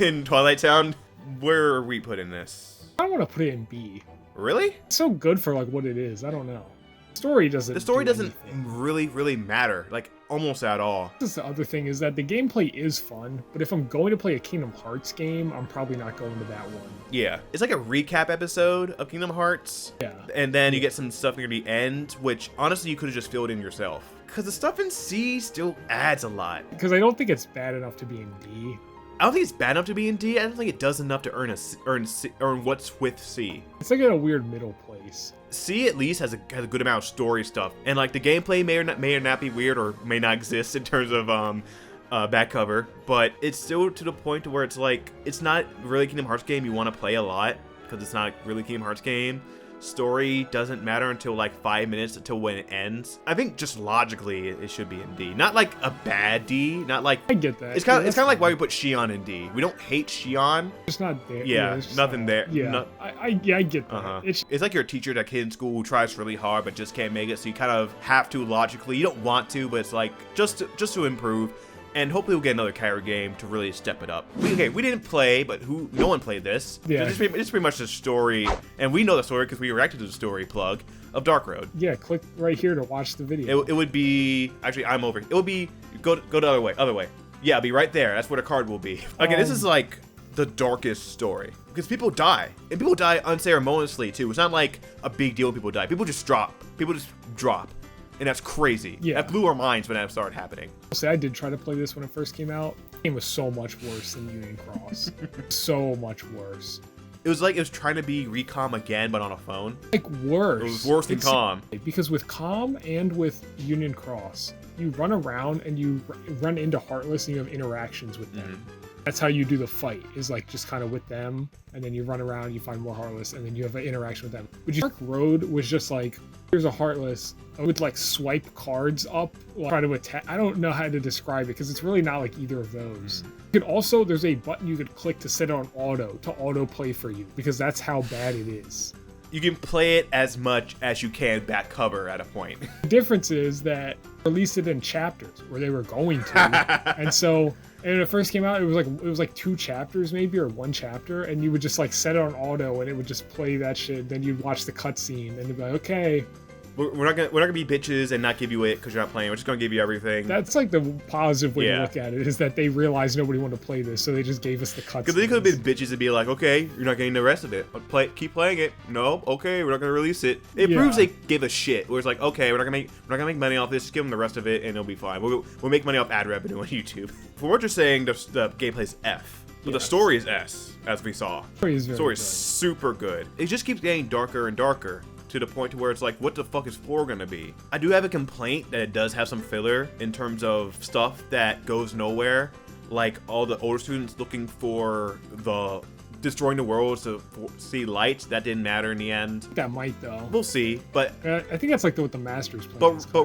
in Twilight Town. Where are we putting this? I want to put it in B. Really? It's so good for like what it is. I don't know. The story doesn't. The story do doesn't anything. really matter, like almost at all. This is the other thing is that the gameplay is fun, but if I'm going to play a Kingdom Hearts game, I'm probably not going to that one. Yeah, it's like a recap episode of Kingdom Hearts. Yeah. And then you get some stuff near the end, which honestly you could have just filled in yourself. Because the stuff in C still adds a lot. Because I don't think it's bad enough to be in D. I don't think it's bad enough to be in D. I don't think it does enough to earn what's with C. It's like in a weird middle place. C at least has a good amount of story stuff, and like the gameplay may or not be weird or may not exist in terms of back cover, but it's still to the point to where it's like it's not really a Kingdom Hearts game you want to play a lot because it's not really a Kingdom Hearts game. story doesn't matter until like 5 minutes until when it ends. I think just logically it should be in D. Not like a bad D, not like... I get that. It's kind of like why we put Shion in D. We don't hate Shion. It's not there. Yeah, it's nothing there. Yeah, No, I get that. it's like your teacher that kid in school who tries really hard but just can't make it, so you kind of have to logically. You don't want to, but it's like just to improve. And hopefully we'll get another character game to really step it up. We didn't play, but no one played this. Yeah. So it's pretty much the story, and we know the story because we reacted to the story plug of Dark Road. Yeah, click right here to watch the video. It would be, actually I'm over. It would be, go the other way. Yeah, it'll be right there. That's where the card will be. Again, this is like the darkest story because people die, and people die unceremoniously too. It's not like a big deal when people die. People just drop. And that's crazy. Yeah. That blew our minds when that started happening. Say I did try to play this when it first came out. The game was so much worse than Union Cross. So much worse. It was like it was trying to be Recom again, but on a phone. Like worse. It was worse than Com. Because with Com and with Union Cross, you run around and you run into Heartless and you have interactions with them. That's how you do the fight, is like just kind of with them, and then you run around, you find more Heartless, and then you have an interaction with them. But Dark Road was just like, here's a Heartless. I would like swipe cards up, like, try to attack. I don't know how to describe it because it's really not like either of those. You could also, there's a button you could click to set it on auto play for you, because that's how bad it is. You can play it as much as you can back cover at a point. The difference is that released it in chapters where they were going to, and so. And when it first came out, it was like 2 chapters maybe, or 1 chapter, and you would just like set it on auto, and it would just play that shit. Then you'd watch the cutscene, and you'd be like, okay. We're not gonna be bitches and not give you it because you're not playing. We're just gonna give you everything. That's like the positive way to look at it, is that they realized nobody wanted to play this, so they just gave us the cutscenes. Because they could have been bitches and be like, okay, you're not getting the rest of it. Keep playing it. No, okay, we're not gonna release it. It proves they gave a shit. Where it's like, okay, we're not gonna make money off this. Just give them the rest of it, and it'll be fine. We'll make money off ad revenue on YouTube. From what you're saying, the gameplay's F, but the story is S, as we saw. The story is super good. It just keeps getting darker and darker, to the point to where it's like, what the fuck is 4 gonna be? I do have a complaint that it does have some filler in terms of stuff that goes nowhere, like all the older students looking for the destroying the world to see lights. That didn't matter in the end. That might though. We'll see, but I think that's like what the Masters plan. But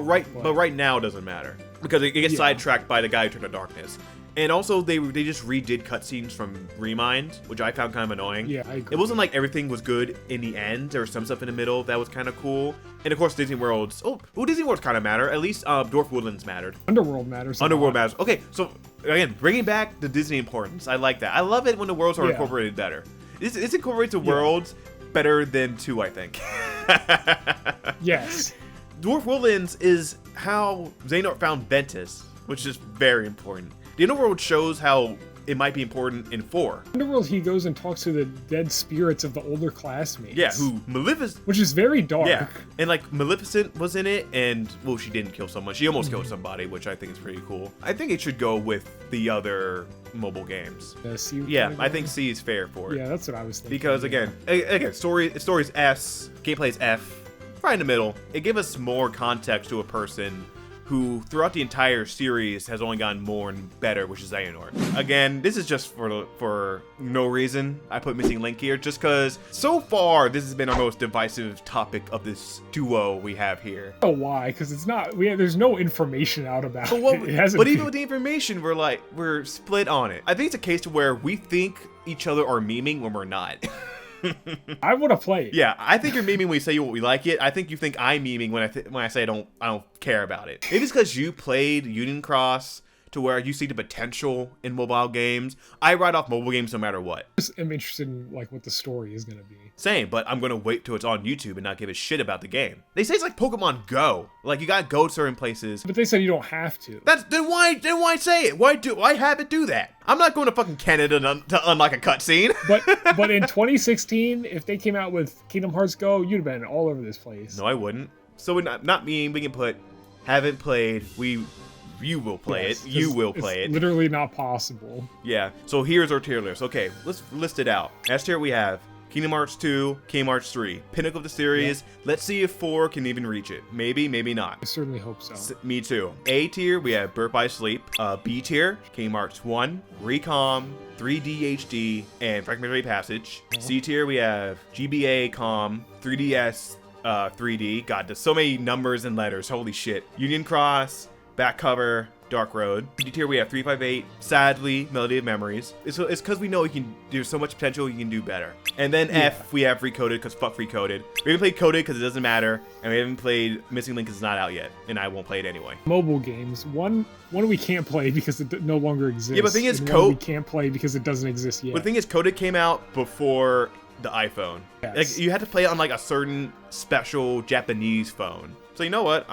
right now it doesn't matter because it gets sidetracked by the guy who turned to darkness. And also, they just redid cutscenes from Remind, which I found kind of annoying. Yeah, I agree. It wasn't like everything was good in the end. There was some stuff in the middle that was kind of cool. And of course, Disney World's... Disney World's kind of matter. At least Dwarf Woodlands mattered. Underworld matters. Underworld matters. Okay, so again, bringing back the Disney importance. I like that. I love it when the worlds are incorporated better. This incorporates the worlds better than 2, I think. Yes. Dwarf Woodlands is how Xehanort found Ventus, which is very important. The Underworld shows how it might be important in 4. Underworld, he goes and talks to the dead spirits of the older classmates. Yeah, who Maleficent... Which is very dark. Yeah, and like Maleficent was in it, and well, she didn't kill someone. She almost killed somebody, which I think is pretty cool. I think it should go with the other mobile games. Yeah, I think C is fair for it. Yeah, that's what I was thinking. Because again, story's S, gameplay's F, right in the middle. It gave us more context to a person who throughout the entire series has only gotten more and better, which is Xehanort. Again, this is just for no reason. I put Missing Link here just because so far this has been our most divisive topic of this duo we have here. I don't know why, because it's not. There's no information out about it. But even with the information, we're split on it. I think it's a case to where we think each other are memeing when we're not. I want to play it. Yeah, I think you're memeing when you say we like it. I think you think I'm memeing when I say I don't care about it. Maybe it's because you played Union Cross to where you see the potential in mobile games. I write off mobile games no matter what. I just am interested in like what the story is gonna be. Same, but I'm gonna wait till it's on YouTube and not give a shit about the game. They say it's like Pokemon Go. Like you gotta go to certain places. But they said you don't have to. Then why say it? Why have it do that? I'm not going to fucking Canada to unlock a cutscene. but in 2016, if they came out with Kingdom Hearts Go, you'd have been all over this place. No, I wouldn't. So we're not me. We can put haven't played. You will play it. You will play it. Literally not possible. Yeah. So here's our tier list. Okay, let's list it out. S tier we have Kingdom Hearts 2, Kingdom Hearts 3. Pinnacle of the series. Yeah. Let's see if 4 can even reach it. Maybe, maybe not. I certainly hope so. Me too. A tier, we have Birth by Sleep. B tier, Kingdom Hearts 1, Recom, 3D HD, and Fragmentary Passage. C tier, we have GBA, Com, 3DS, 3D. God, there's so many numbers and letters. Holy shit. Union Cross, Back Cover, Dark Road. D tier, we have 358, Sadly, Melody of Memories. It's because we know there's so much potential, you can do better. And then F, we have Recoded, because fuck Recoded. We haven't played Coded because it doesn't matter, and we haven't played Missing Link because it's not out yet, and I won't play it anyway. Mobile games. One we can't play because it no longer exists. Yeah, but the thing is, we can't play because it doesn't exist yet. But the thing is, Coded came out before the iPhone. Yes. Like, you had to play it on like a certain special Japanese phone. So you know what?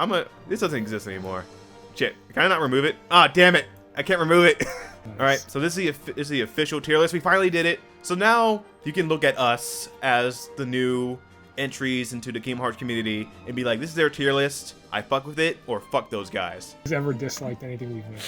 This doesn't exist anymore. Shit, can I not remove it? Ah, damn it. I can't remove it. Nice. All right, so this is the official tier list. We finally did it. So now you can look at us as the new entries into the Kingdom Hearts community and be like, this is their tier list. I fuck with it, or fuck those guys. Has ever disliked anything we've made?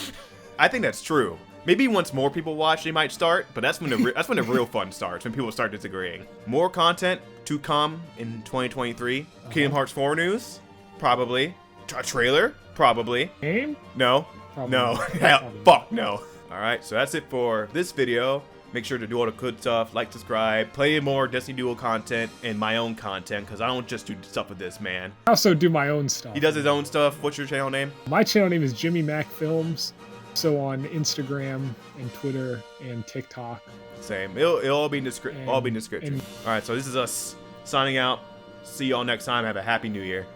I think that's true. Maybe once more people watch, they might start, but that's when the real fun starts, when people start disagreeing. More content to come in 2023. Kingdom Hearts 4 news, probably. A trailer, probably. Game? No. Probably no. Hell, fuck no. All right, so that's it for this video. Make sure to do all the good stuff, like, subscribe, play more Destiny Duel content, and my own content, because I don't just do stuff with this man. I also do my own stuff. He does his own stuff. What's your channel name? My channel name is Jimmy Mac Films. So on Instagram and Twitter and TikTok. Same. It'll all be in description. All right, so this is us signing out. See y'all next time. Have a happy new year.